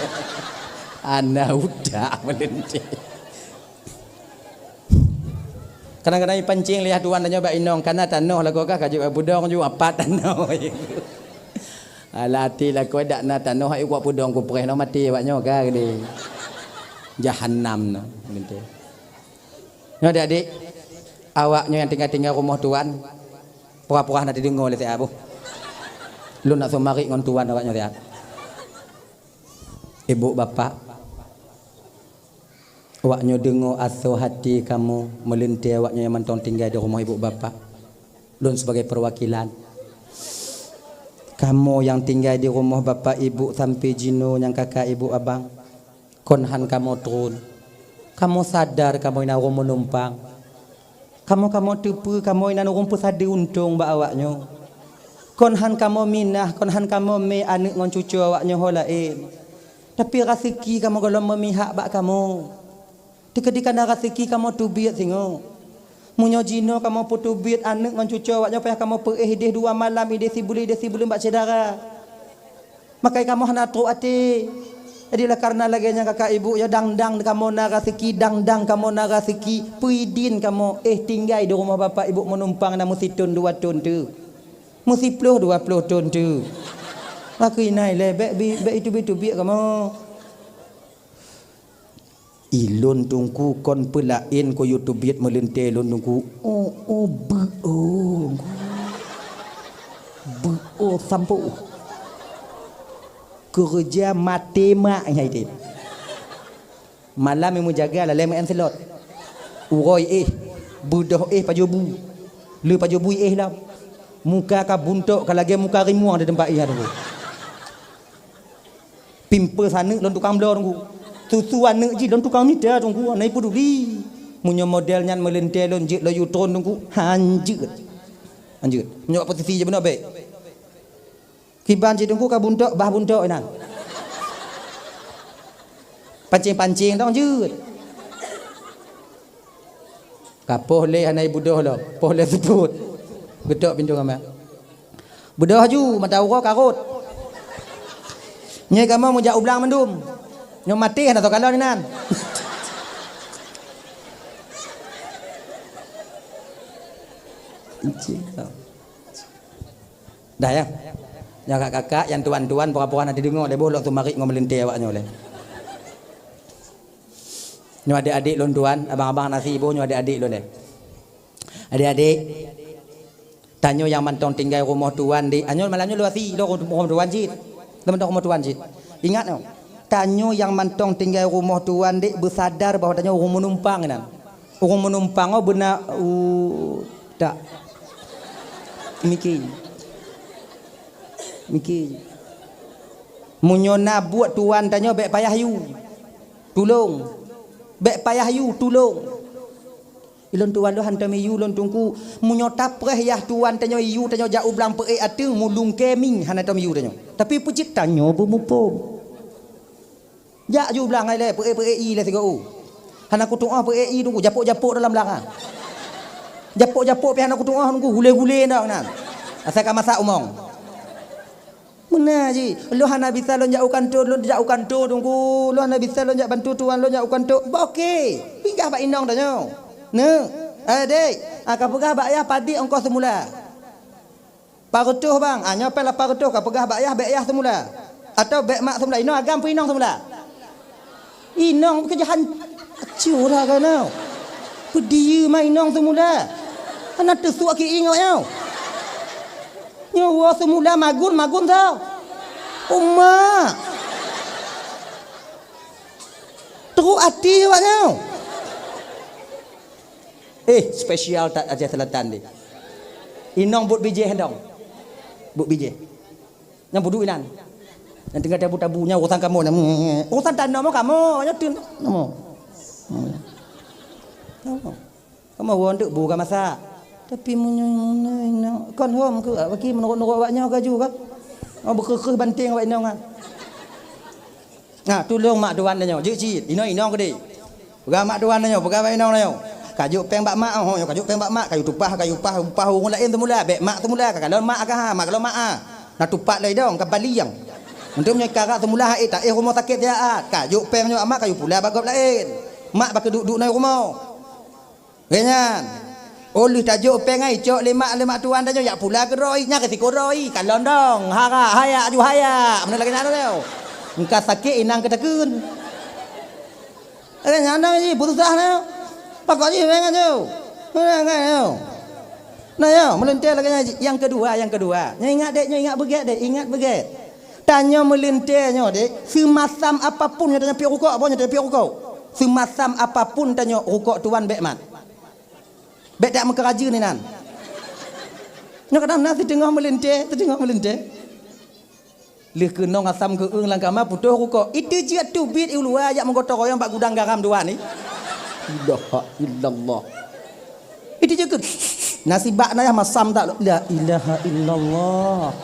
ana udah melente kadang-kadang pancing lihat tuan tanyo bak inong kana tanoh lagu kah kaju budong ju apa tanoh alati la ko dak na tanoh ai kuat budong ku preh no mati baknyo ka gede jahannam no melente. Nyo adik awaknya yang tinggal rumah tuan pura-pura nanti dengar oleh tiap lu nak semari ngon tuan awaknya tiap ibu bapak Awaknya dengar asuh hati kamu melintir awaknya yang mentong tinggal di rumah ibu bapa. Lun sebagai perwakilan. Kamu yang tinggal di rumah bapa ibu sampai jino yang kakak ibu abang. Konhan kamu turun. Kamu sadar kamu ina rumah menumpang. Kamu tepu kamu ina rumah pesadi untung ba awaknya. Konhan kamu minah, konhan kamu me anak ngon cucu awaknya holain. Tapi rezeki kamu kalau memihak bak kamu. Ketika nak rezeki kamu tubiat singo. Munyo jino kamu putubiat anak ngon cucu awaknya payah kamu perih 2 malam ide sibuli bak cedara. Makai kamu hana tru ati. Jadilah karena lagi kakak ibu ya dang kamu nak rezeki dang kamu nak rezeki puidin kamu tinggal di rumah bapa ibu menumpang na musitun 2 tahun tu. Musiploh 20 tahun tu. Aku inai le be itu biak kamu. Ilun tungku kon pelain ko YouTube melintir lun tungku. Bu sampo. Kerja mati mak nyai dit. Malam yang jaga lah lem enselot. Uroi budoh pajobu. Le pajobu lah. Muka ka buntuk kalau lagi muka rimuang di tempat tunggu. Pimple sana lon tukang blor tunggu. Susu anak ji lon tukang nida tunggu anai peduli. Munyo modelnya melintir lon jit lo yutron tunggu. Hanjut. Menyo posisi je benar baik. Kiban je tunggu ka buntuk bah buntuk ina. Pancing dah lanjut. Kapoh le anai budoh lo. Poh le sebut. Gedok pintu kami. Budoh ju mata uro karut. Nyai kamu mujak ublang mendum. Nyom mati atau kalau ni nan. Dah ya. Yang kakak yang tuan-tuan pura-pura nanti dengar le bolok tu mari ngomelintir awaknya le. Nyo adik-adik lon tuan, abang-abang nasi ibu nyo adik-adik lon le. Adik-adik tanyo yang mantong tinggal rumah tuan di anyo malanyo luasi lo rumah tuan jit. Teman-teman rumah tuan jit. Ingat no. Tanyo yang mantong tinggal rumah tuan di bersadar bahawa tanyo orang menumpang nan. Orang menumpang benar tak. Mikir. Munyo nak buat tuan tanyo bek payah you. Tolong. Bek payah you tolong. Ilon tuan lo hantam you lon tungku munyo tapreh yah tuan tanyo you tanyo jau blang pe atu mulung keming hanatam you tanyo. Tapi pucit tanyo bermupo. Ja ju blang ai le pe i le segau. Hana ku tuah pe i tunggu japok-japok dalam belakang. Japok-japok pi hana ku tuah tunggu hule-hule nak nan. Asal ka masak umong. Mana ji? Lo hana bisa lo jauhkan tu tunggu. Lo hana bisa lo jak bantu tuan lo jauhkan tu. Okey. Pinggah bak inong dah nyo. Ne. Dek, ka pegah bak ayah padi engkau semula. Parutuh bang. Nyo pel parutuh ka pegah bak ayah semula. Atau bek mak semula. Inong agam pu inong semula. Inong kejahan curah kan nau. Pedia mai inong semula. Ana tersuak ki ingok nyo. Nyawa semula magun tau. Umma. Teruk hati awaknya. Spesial tak aja selatan ni. Inong but biji hendong. But biji. Yang budu inan. Yang tinggal tabu-tabunya urusan kamu. Urusan tanah kamu. Nyatin. Kamu wondak buka masak. Tapi munyo kon hom ke bagi menurut awaknya ke juga. Berkekeh banting awak inong kan. Nah, tolong mak tuan nyo. Jik inong ke di. Pegah mak tuan nyo, pegah awak inong nyo. Kajuk peng bak mak kajuk peng bak mak kayu tupah orang lain semula bek mak semula kalau mak ka mak kalau mak nak tupak lai dong ke Bali yang. Untuk punya karak semula tak rumah sakit dia kajuk peng nyo mak kayu pula bagop lain. Mak bak duduk nai rumah. Kenyan. Oleh tajuk pengai cok lemak tuan dah yak pula ke roi nya ke tiko roi kalon dong haya ju haya mana lagi nak tau engkau sakit inang ketakun nyana ni putus dah na pakok ni pengan tu nah yo melintir lagi yang kedua ingat beget tanya melintirnya dek semasam apapun yang tanya pi rukuk apa yang tanya pi rukuk Semasam apapun tanya rukuk tuan bek mat. Bek tak mengkeraja ni nan. Nyo kadang nasi tengah melinteh, tengah melinteh. Leh kenong asam ke eng langkama putuh rukuk. Itu je tu bit ulua yak menggotong royong bak gudang garam tuan ni. La illallah. Itu je ke nasi bak naya masam tak la ilaha illallah.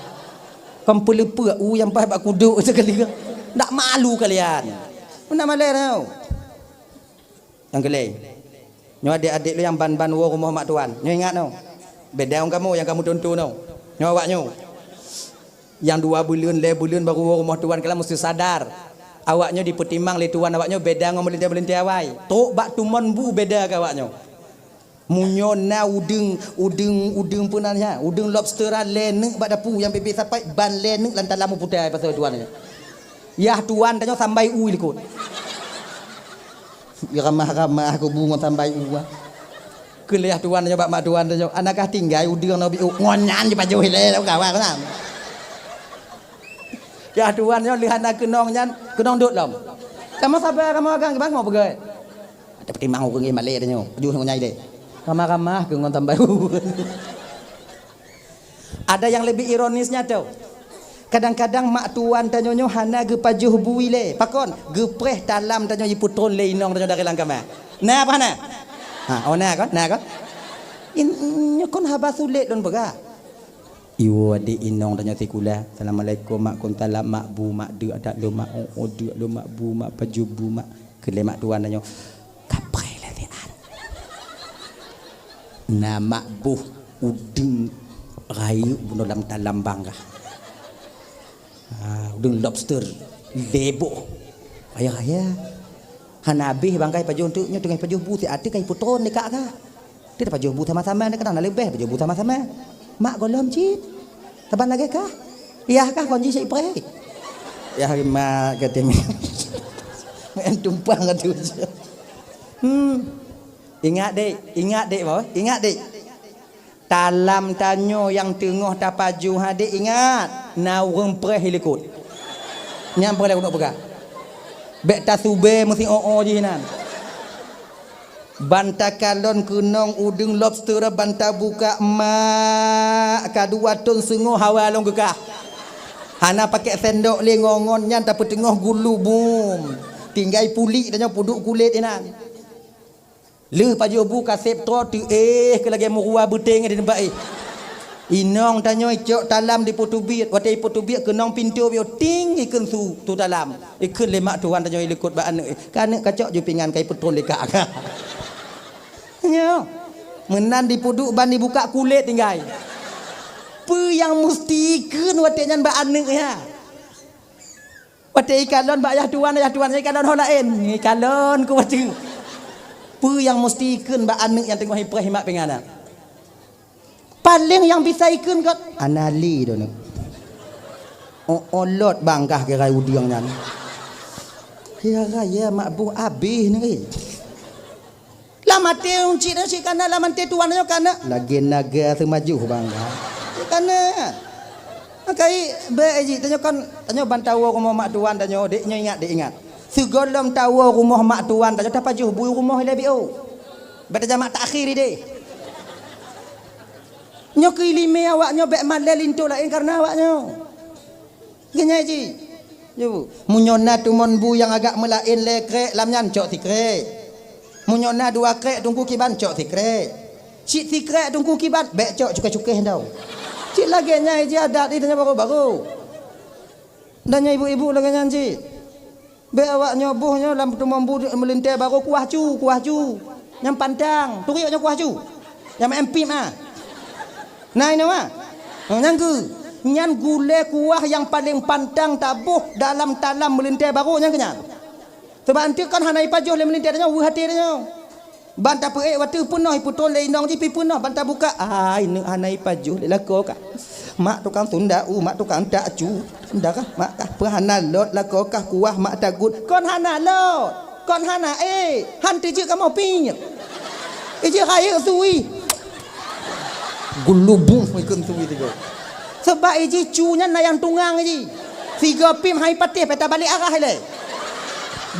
Kam pelepa yang pai bak kuduk sekali. Tak malu kalian. Mana malu tau. Yang kelai. Nyo adik-adik lu yang ban-ban wo rumah mak tuan. Nyo ingat tau. Beda orang kamu yang kamu tonton tau. Nyo awaknyo. Yang 2 bulan, 3 bulan baru wo rumah tuan kalian mesti sadar. Awaknyo dipertimbang le tuan awaknyo beda ngom melintai-melintai awai. Tok bak tumon bu beda ke awaknyo. Munyo na udeng punanya. Udeng lobster lenek bak dapu yang bebek sampai ban lenek lantan lamu putai pasal tuan ni. Yah tuan tanyo sampai u likut. Ramah-ramah aku bunga sampai uang. Kuliah tuan nyoba mak tuan nyoba anakah tinggal udang nabi ngonyan di paju hile kawan kan. Ya tuan nyoba lihat nak kenong nyan kenong dut lom. Kamu sabar kamu agang bang mau pergi. Ada pertimbang aku ngi malay nyo. Paju ngonyai deh. Ramah-ramah ke ngon sampai u. Ada yang lebih ironisnya tau. Kadang-kadang mak tuan tanyonyo hana ge pajuh bui le. Pakon ge preh dalam tanyo iputron le inong tanyo dari langkama. Nah apa na? Ha, oh nah kan? In kon haba sulit don bega. Iwo ade inong tanyo sikula. Assalamualaikum mak kon talak mak bu mak de adak lo mak o de lo mak bu mak pajuh bu mak kele mak tuan tanyo. Kapreh le tian. Na mak bu udeng rayu buno lam talam bangga. Udang lobster lebo ayah hanabi bangkai pajuh untuknya dengan pajuh bu ti ati kai putron dekat ka dia pajuh bu sama-sama ni kadang lebih pajuh bu sama-sama mak golom cit taban lagi kah iya kah konji sik pre ya mak kata mi main tumpang atu ingat dek boy ingat dek dalam tanyo yang tengah tapaju hadik ingat na urang preh likut nyam preh nak pegang bek tasube mesti oo je nan banta kalon kunong udeng lobster banta buka mak kadua ton sengoh hawa long gekah hana pakai sendok le ngongon nyan tapi tengah gulu bum tinggal puli danyo puduk kulit nan le pajuh bu kasep tro tu ke lagi murua beting di tempat inong tanyo icok dalam di potubit watai potubit kenong pintu bio ting ikan su tu dalam ikut lemak tuan tanyo ikut ba anak kan kacok jupingan kai petron lekak nyo menan di puduk ban dibuka kulit tinggal pe yang mesti ikun watai nyan ba anak ya watai kalon ba ayah tuan kalon ho lain kalon ku watai apa yang mesti ikun ba anak yang tengah hiprah himat pengana paling yang bisa ikun kot anali tu nak olot bangkah ke rai udiang nyan ya raya mak bu habis ni la mate unci dah si kana la mate tuan nyo kana lagi naga semaju bangga kana kai be ji tanyo kan tanyo bantawa rumah mak tuan tanyo dek ingat segolom tawa rumah mak tuan tak dapat pajuh bui rumah lebih beta jamak takhir ide nyo kilime awaknyo bek malel lintu lain karena awaknyo genya ji yo munyona tumon bu yang agak melain lekrek lam nyan cok tikrek munyona 2 krek tungku kiban cok tikrek cik tikrek tungku kiban bek cok cukai-cukai tau cik lagi nyai ji adat itu baru dan nyai ibu-ibu lagi nyan ji be awak nyobohnya dalam tumambu melintai baru kuah cu yang pandang turiuknya kuah cu yang MP mah nah ini mah nyan gule kuah yang paling pantang tabuh dalam talam melintai baru nyan kenyan sebab nanti kan hanai pajuh le melintai nya hati nya banta pe watu punah putol le inong ji pi punah banta buka ini hanai pajuh le lako ka mak tukang tunda mak tukang tak cu ndak kah mak kah perhana lot la ko kah kuah mak tagut kon hana lot kon hana han tu je kamu pin je raya sui gulubung ikun sui tu sebab ji cunya na yang tungang ji 3 pim hai patih peta balik arah le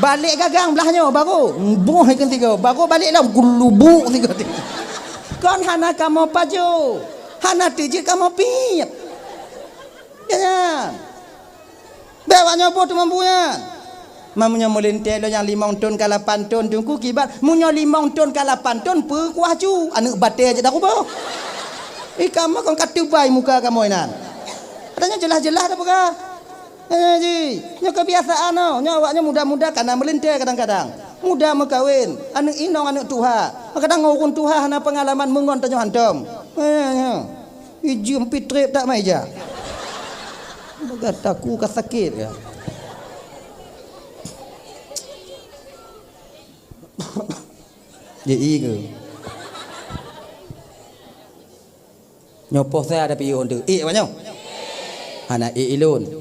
Balik gagang belahnya baru buh ikan tiga. Baru balik lah gulubuk tiga. Kon hana kamu paju. Hana tiji kamu pit. Ya. Bawanya apa tu mampunya? Mamunya melintel yang 5 ton ke 8 ton tungku kibat. Munya 5 ton ke 8 ton perkuah cu. Anak batai aja dah kubah. Kamu kan katubai muka kamu inan. Katanya jelas-jelas dah buka. Ji, nya kebiasaan no, nya awaknya muda-muda karena melintir kadang-kadang. Muda mekawin, anak inong anak tuha. Kadang ngurun tuha hana pengalaman mengon tanya hantam. Iji empit trip tak mai ja. Bagataku ka sakit ya. Jadi ke. Nyopoh saya ada pion tu. Banyak. Anak ilun.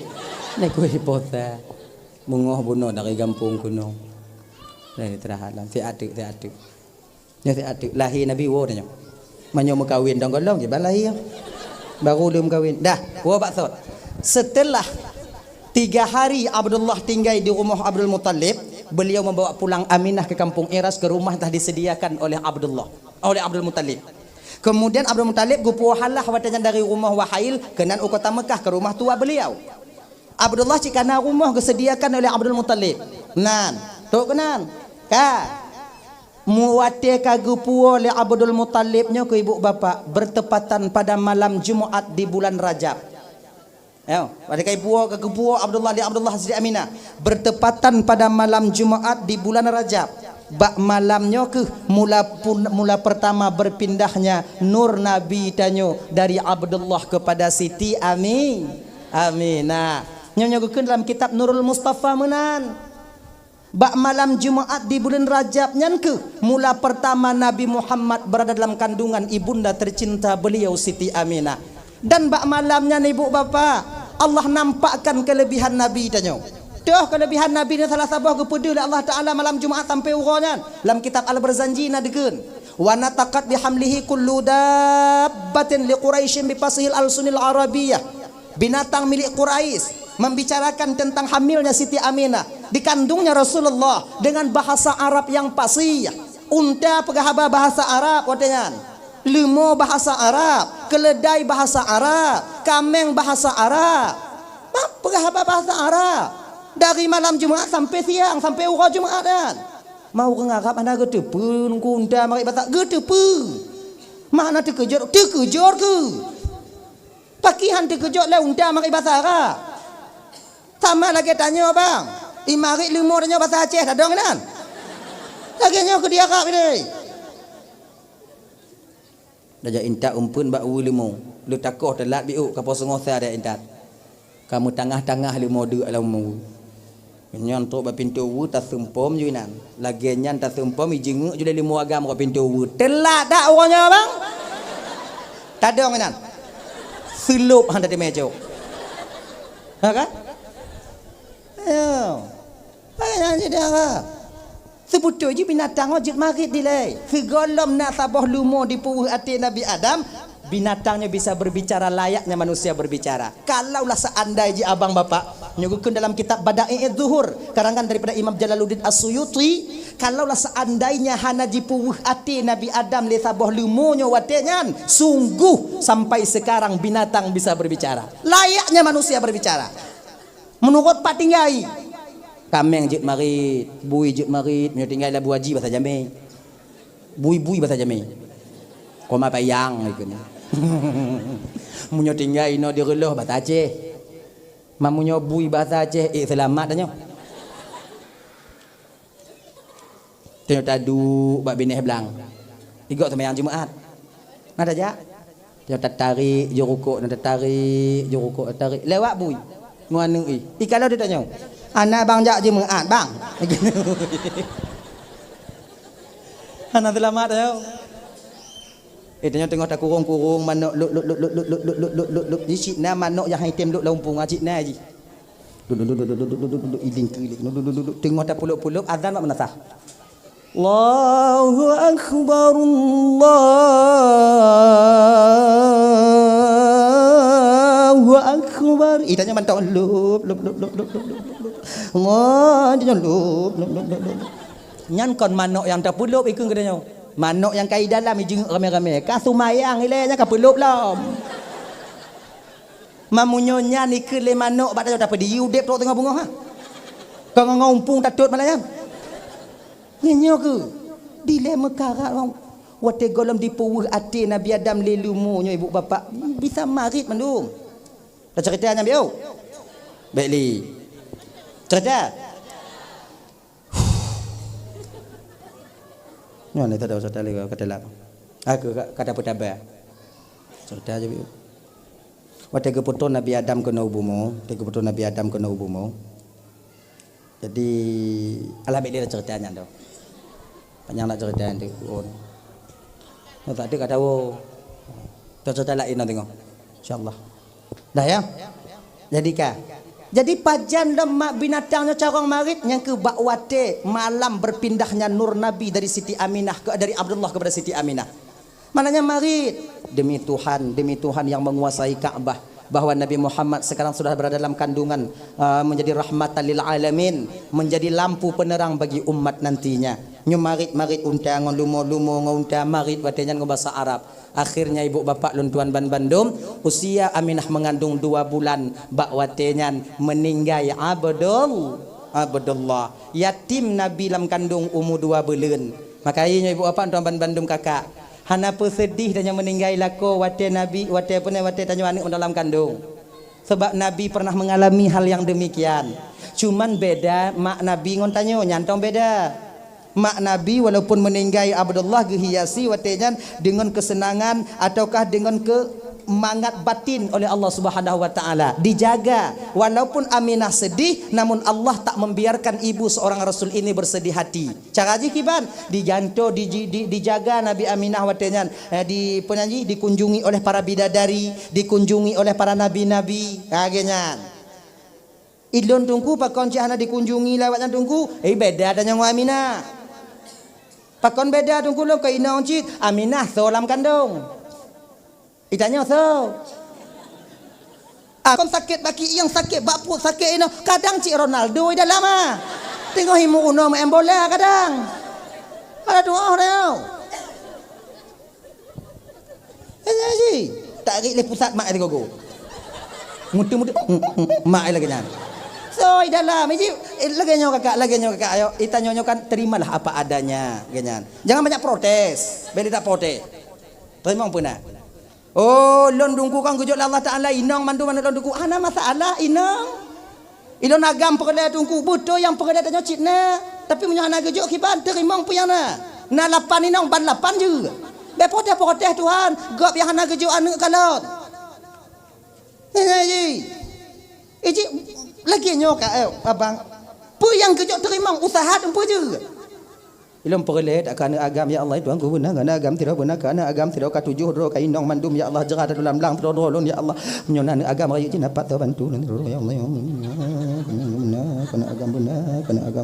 Nek kuih posa mungoh bunuh dari kampung kuno. Dari terahalan si adik. Nya si adik lahir Nabi wo nya. Manyo mekawin dong golong je balai. Baru dia mekawin. Dah, wo baksud. Setelah 3 hari Abdullah tinggal di rumah Abdul Muttalib, beliau membawa pulang Aminah ke kampung Iras ke rumah telah disediakan oleh Abdul Muttalib. Kemudian Abdul Muttalib gupu halah watanya dari rumah Wahail kenan kota Mekah ke rumah tua beliau. Abdullah cikana rumah disediakan oleh Abdul Muttalib. Nan, tok kenan. Ka muwate kagupu oleh Abdul Muttalibnya ke ibu bapa bertepatan pada malam Jumaat di bulan Rajab. Ayo, pada kai puo kagupu Abdullah di Abdullah Siti Aminah bertepatan pada malam Jumaat di bulan Rajab. Bak malamnya ke mula pertama berpindahnya nur Nabi tanyo dari Abdullah kepada Siti Aminah. Nyonya gukeun dalam kitab Nurul Mustafa menan. Bak malam Jumaat di bulan Rajab nyan ke mula pertama Nabi Muhammad berada dalam kandungan ibunda tercinta beliau Siti Aminah. Dan bak malamnya ibu bapa Allah nampakkan kelebihan Nabi tanyo. Tuh kelebihan Nabi ni salah sabah kepada Allah Taala malam Jumaat sampai urangnya. Dalam kitab Al-Barzanji nadekeun. Wa nataqat bihamlihi kullu dabbatin liquraisyin bifasihil alsunil arabiyyah. Binatang milik Quraisy membicarakan tentang hamilnya Siti Aminah, dikandungnya Rasulullah dengan bahasa Arab yang fasih. Unta pegahaba bahasa Arab katanya. Lemur bahasa Arab, keledai bahasa Arab, kameng bahasa Arab. Pegahaba bahasa Arab. Dari malam Jumaat sampai siang sampai urang Jumaat dan. Mau ke Arab anda getepeun kunta mari bahasa getepe. Mana terkejut ke? Pakihan terkejut lah unta mari bahasa Arab. Sama lagi tanya bang, imari lemur tanya bahasa Aceh dah dong kan? Lagi nyo ke dia Arab ni. Dah intak umpun bak lemur. Lu takoh telat biuk kapo sengosa dah intak. Kamu tengah-tengah lemur du alam mu. Nyon tok ba pintu wu ta sempom ju nan. Lagi nyan ta sempom ijeng ju lemur agam ko pintu wu. Telat dak orangnya bang? Tak dong nan. Selup handa di meja. Ha kan? Ayo. Ayah jadi apa? Sebutnya je binatang wajib marit dilai. Segolom nak sabah lumo di puuh hati Nabi Adam, binatangnya bisa berbicara layaknya manusia berbicara. Kalaulah seandainya je abang bapak nyuguhkan dalam kitab Bada'i Zuhur karangan daripada Imam Jalaluddin As-Suyuti, kalaulah seandainya hana di puuh hati Nabi Adam le sabah lumonya watenyan, sungguh sampai sekarang binatang bisa berbicara. Layaknya manusia berbicara. Menurut Pak Tinggai, kameng jut marit, bui jut marit, menyo tinggal lah buaji bahasa Jamai. Bui bahasa Jamai. Koma payang ikut. Munyo tinggal ino di reloh bahasa Aceh. Mamunyo bui bahasa Aceh, selamat dah nyo. Tengok tadu bak bineh belang. Igok sembahyang Jumaat. Ada jak? Tengok tarik jurukuk, tarik jurukuk, tarik lewat bui. Nguanu kalau dia tanya, anak bang jak je mengat bang. Anak selamat dah. Tanya tengok tak kurung manuk luk di Cina manuk yang hitam luk lampung Cina aji. Duduk iling tengok tak puluk azan mak menasah. Allahu akbar Allahu akbar mari itanya mantau lup ngono lup nyan kon manok yang tak pulup ikun katanya manok yang kai dalam ijing rame-rame ka sumayang ilenya ka pulup lah mamunyonya ni ke le manok bak tak apa diudep tok tengah bunga ha kau ngompung tatut malaya nyenyo ke dilema karat wang wate golom dipuweh ati Nabi Adam lelumunyo ibu bapa bisa marit mandum dah ceritanya biau baikli cerita nyon itu dah cerita lagi kata lah aku kata petaba cerita aja biau wate keputu Nabi Adam kena ubumu keputu Nabi Adam kena ubumu jadi ala baikli dah ceritanya tu panjang nak cerita nanti oh, tak ada kat tahu. Cerita lain nak tengok. Insya-Allah. Dah ya? Jadi kah? Jadi pajan lemak binatangnya carong marit yang ke bakwate malam berpindahnya nur Nabi dari Siti Aminah dari Abdullah kepada Siti Aminah. Mananya marit demi Tuhan yang menguasai Ka'bah bahwa Nabi Muhammad sekarang sudah berada dalam kandungan menjadi rahmatan lil alamin, menjadi lampu penerang bagi umat nantinya. Nyumarit unta ngon lumo ngonta marit watenya ngom bahasa Arab. Akhirnya ibu bapak luntuan ban Bandung usia Aminah mengandung 2 bulan bak watenya meninggal Abdullah yatim Nabi dalam kandung umur 2 bulan. Makanya ibu bapak luntuan ban Bandung kakak hanapa sedih dan yang meninggal lako wate Nabi wate tanya anak dalam kandung sebab Nabi pernah mengalami hal yang demikian cuman beda mak Nabi ngon tanya nyantong beda mak Nabi walaupun meninggal Abdullah gehiasi watenya dengan kesenangan ataukah dengan kemangat batin oleh Allah Subhanahu wa taala dijaga walaupun Aminah sedih namun Allah tak membiarkan ibu seorang rasul ini bersedih hati cara aja kiban dijanto dijaga Nabi Aminah watenya dikunjungi oleh para bidadari dikunjungi oleh para nabi-nabi kagenya idlon tungku pakon cihana dikunjungi lewatnya tungku beda dan yang Aminah pakon beda tungku lo ke inong cik Aminah solam kandung itanya so akon sakit baki yang sakit bapuk sakit ino kadang cik Ronaldo ida lama tengok himu uno main bola kadang ada doa dia sih tarik le pusat mak dia gogo mutu mak lagi nyan so dalam ini lagi kakak ayo itanya kan terimalah apa adanya ganyan jangan banyak protes beli tak protes terima puna oh lon dungku kan gujok Allah Taala inong mandu mana lon dungku ana masalah inong ilon agam perle dungku betul yang perle tanya citna tapi punya anak gujok kiban terima puyana na 8 inong ban 8 je be protes Tuhan gop yang anak gujok anak kalot Iji lagi nyok abang. Pu yang kejok terima usaha tempu je. Ilmu perlet akan agam ya Allah Tuhan ku benar kana agam tidak benar kana agam tidak ka 7 ro ka indong mandum ya Allah jerah dalam lang trodolon ya Allah menyonan agam rayu cina dapat bantu ya Allah kana agam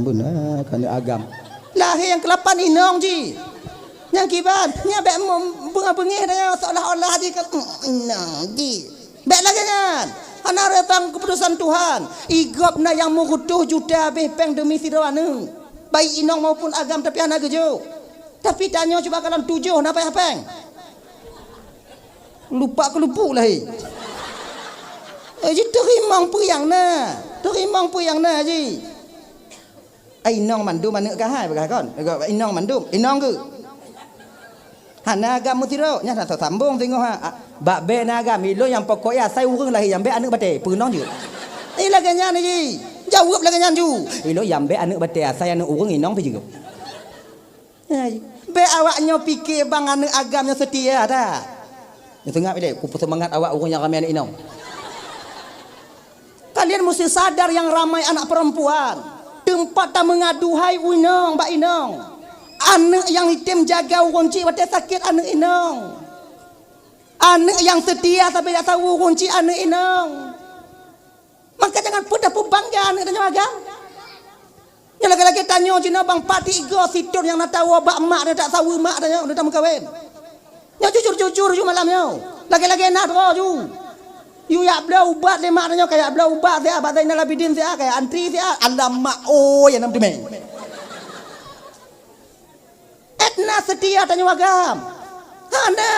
benar kana agam. Lahir yang ke-8 indong ji. Yang kiban nya be bunga-bengih dia seolah-olah di ji. Be lagi kan. Ana retang keputusan Tuhan. Igopna yang mengutuh juta bepeng demi sidawane. Baik inong maupun agam tapi anak gejo. Tapi tanya coba kalian 7 napa hapeng. Lupa kelupuk lah. Ji terimang puyang na ji. Inong mandum mana ka hai bakon. Inong mandum, inong ke. Hana agam mutiro nya tak sambung tengok ha. Bak be naga milo yang pokoknya saya urang lah yang be anak bate penong je. Ini lagi nya ni ji. Jawab lagi nya ju. Ilo yang be anak bate saya anak urang inong pe juga. Be awaknya fikir bang anak agamnya setia dah. Ya tengah be ku semangat awak urang yang ramai anak inong. Kalian mesti sadar yang ramai anak perempuan. Tempat tak mengaduhai inong bak inong. Anak yang hitam jaga urang cik bate sakit anak inong. Anak yang setia tapi tak tahu kunci anak inong. Maka jangan pernah bangga anak tanya agam. Yang lagi-lagi tanya cina bang pati go situr yang nak tahu bak mak dia tak tahu mak dia udah tak kahwin. Yang jujur ju malamnya. Lagi-lagi nak tu ju. You ya bela ubat le mak tanya kayak bela ubat dia abad Zainal Abidin dia kayak antri dia alamak oh yang nam demeng. Etna setia tanya wagam. Hana.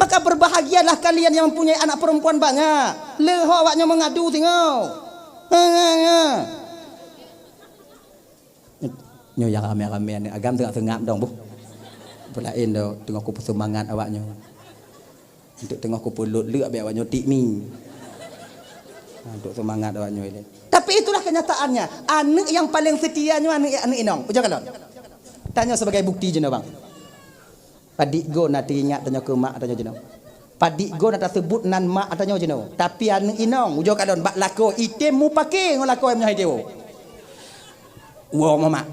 Maka berbahagialah kalian yang mempunyai anak perempuan banyak. Leho awaknya mengadu tengok. Nyo yang rame-rame ni agam tengah-tengah dong bu. Pulain do tengok ku semangat awaknya. Untuk tengok ku pulut lek biar awaknya tik mi. Untuk semangat awaknya ini. Tapi itulah kenyataannya. Anak yang paling setianya anak inong. Ujar kalon. Tanya sebagai bukti je bang. Padik go nak teringat tanya ke mak tanya je. Padik go nak sebut nan mak tanya je. Tapi anak inong ujar kalon bak lako item mu pakai ngol lako yang hai dewo. Wo mama.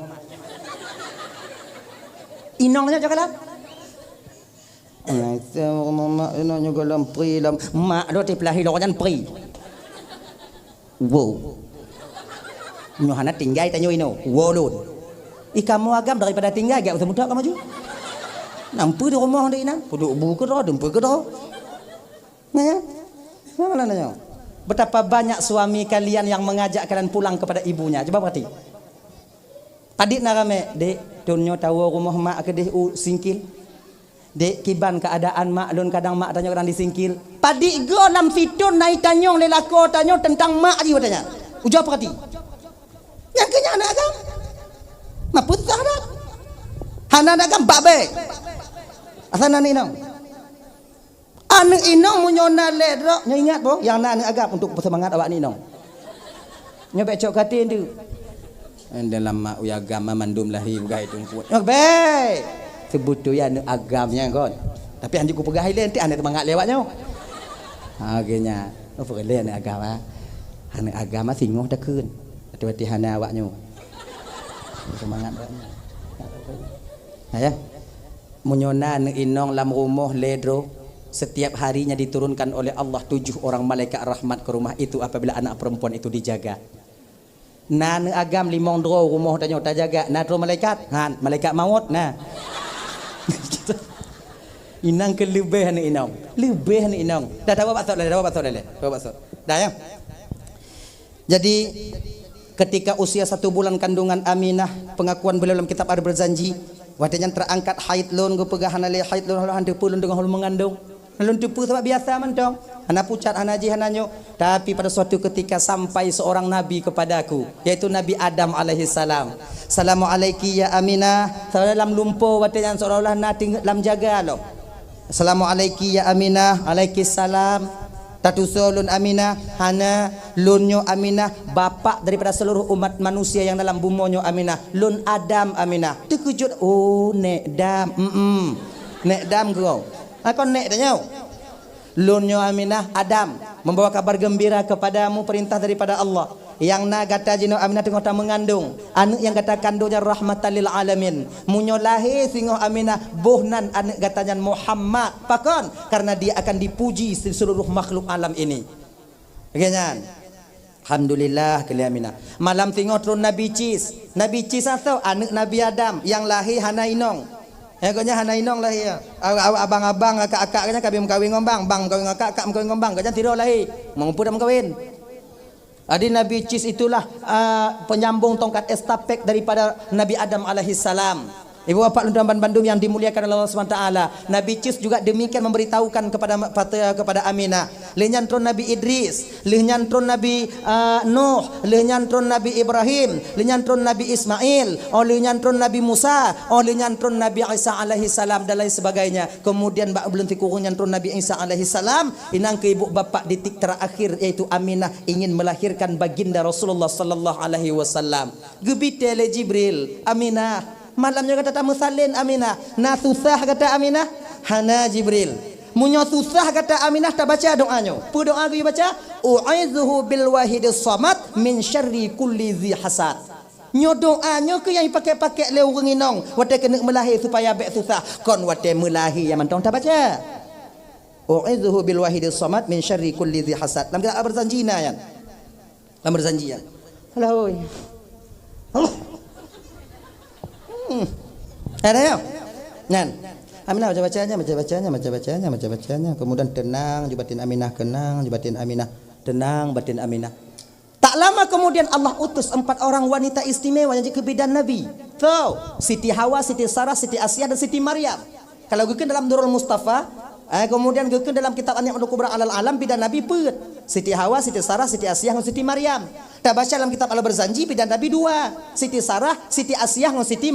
Inongnya ujar kalon. Itu mama inongnya galam pri lam mak do tepelahi lo kan pri. Wow. Nyohana tinggal tanya ino. Wow lun. Kamu agam daripada tinggal gak usah mudah kamu maju. Nampu di rumah dia ina. Puduk buku dah, dempu ke dah. Nanya. Mana nanya? Betapa banyak suami kalian yang mengajak kalian pulang kepada ibunya. Coba perhati. Padik narame, dek, tunyo tahu rumah mak ke deh singkil. Dek kiban keadaan mak lun kadang mak tanya kadang disingkil. Padik go nam fitun naik tanyong lelako tanya tentang mak dia tanya. Ujar perhati. Yang kenya anak agam. Maput dah dah. Hana agam babe. Asana ni nong. Anak inong munyona ledro. Nyo ingat boh yang anak agam untuk bersemangat awak ni nong. Nyo becok katin tu. Dalam mak uya agama mandum lahi bugai tumpu. Nyo be. Sebut tu ya agamnya kon. Tapi anjuk ku pegah ile nanti ane temangat lewatnya. Akhirnya apa le ane agama. Ane agama singoh dah keun. Hati-hati hana awaknya. Semangat awaknya. Ya. Munyona ane inong lam rumah ledro setiap harinya diturunkan oleh Allah 7 orang malaikat rahmat ke rumah itu apabila anak perempuan itu dijaga. Nan agam limong dro rumah tanya tak jaga. Na dro malaikat. Han malaikat maut nah. Inang kelebih ni inang. Lebih ni inang. Dah tahu apa maksud dah ya. Jadi ketika usia 1 bulan kandungan Aminah, pengakuan beliau dalam kitab Ar berjanji, wadanya terangkat haid lon go pegahan ale haid lon halu hande pulun dengan halu mengandung. Lon tipu sebab biasa mentong. Ana pucat ana ji hananyo. Tapi pada suatu ketika sampai seorang nabi kepadaku, yaitu Nabi Adam alaihi salam. Assalamualaikum ya Aminah. Dalam lumpuh wadanya seolah-olah na lam jaga lo. Assalamualaikum ya Aminah. Waalaikumsalam. Tatusulun Aminah. Hana lunyo Aminah, bapak daripada seluruh umat manusia yang dalam bumonyo Aminah. Lun Adam Aminah. Terkejut. Oh nek dam. Nek dam kau. Aku nek tanya. Lunyo Aminah Adam membawa kabar gembira kepadamu, perintah daripada Allah. Yang na kata jino Aminah tengok tak mengandung anak yang kata kandungnya rahmatan lil alamin. Munyo lahir singo Aminah bohnan anak katanya Muhammad pakon karena dia akan dipuji seluruh makhluk alam ini. Kenyan. Alhamdulillah kali Aminah. Malam tengok turun Nabi Cis. Nabi Cis atau anak Nabi Adam yang lahir hana inong. Kanya hana inong lahir. Abang-abang akak-akaknya kami mengkawin ngombang, bang kawin akak mengkawin ngombang. Kanya tidak lahir. Mampu dah mengkawin. Adi Nabi Cis itulah penyambung tongkat estafet daripada Nabi Adam alaihi salam. Ibu bapak Lundaman Bandung yang dimuliakan oleh Allah SWT. Nabi Cis juga demikian memberitahukan kepada Aminah. Lenyantron Nabi Idris, lenyantron Nabi Nuh, lenyantron Nabi Ibrahim, lenyantron Nabi Ismail, lenyantron Nabi Musa, lenyantron Nabi Isa alaihi salam dan lain sebagainya. Kemudian bak belum tikurun nyantron Nabi Isa alaihi salam, inang ke ibu bapak detik terakhir yaitu Aminah ingin melahirkan baginda Rasulullah sallallahu alaihi wasallam. Gebitele Jibril, Aminah malamnya kata tamu salin Aminah. Na susah kata Aminah. Hana Jibril. Munyo susah kata Aminah tak baca doanya. Pu doa aku baca. U'izuhu bil wahidis samad min syarri kulli dzi hasad. Nyo doanya ke yang pakai-pakai le urang inong. Wate kena melahir supaya bek susah. Kon wate melahir yang mantong tak baca. U'izuhu bil wahidis samad min syarri kulli dzi hasad. Dalam kita berjanji na yan. Dalam berjanji ya. Alah oi. Allah. Ada ya? Nan. Aminah baca bacanya. Kemudian tenang, batin Aminah tenang, batin Aminah tenang, batin Aminah. Tak lama kemudian Allah utus 4 orang wanita istimewa yang jadi bidan Nabi. Tahu? Siti Hawa, Siti Sarah, Siti Asiyah dan Siti Maryam. Kalau guken dalam Nurul Mustafa, kemudian guken dalam kitab An-Ni'matul Kubra Alal Alam bidan Nabi peut. Siti Hawa, Siti Sarah, Siti Asiyah dan Siti Maryam. Tak baca dalam kitab Al-Barzanji bidan Nabi 2. Siti Sarah, Siti Asiyah dan Siti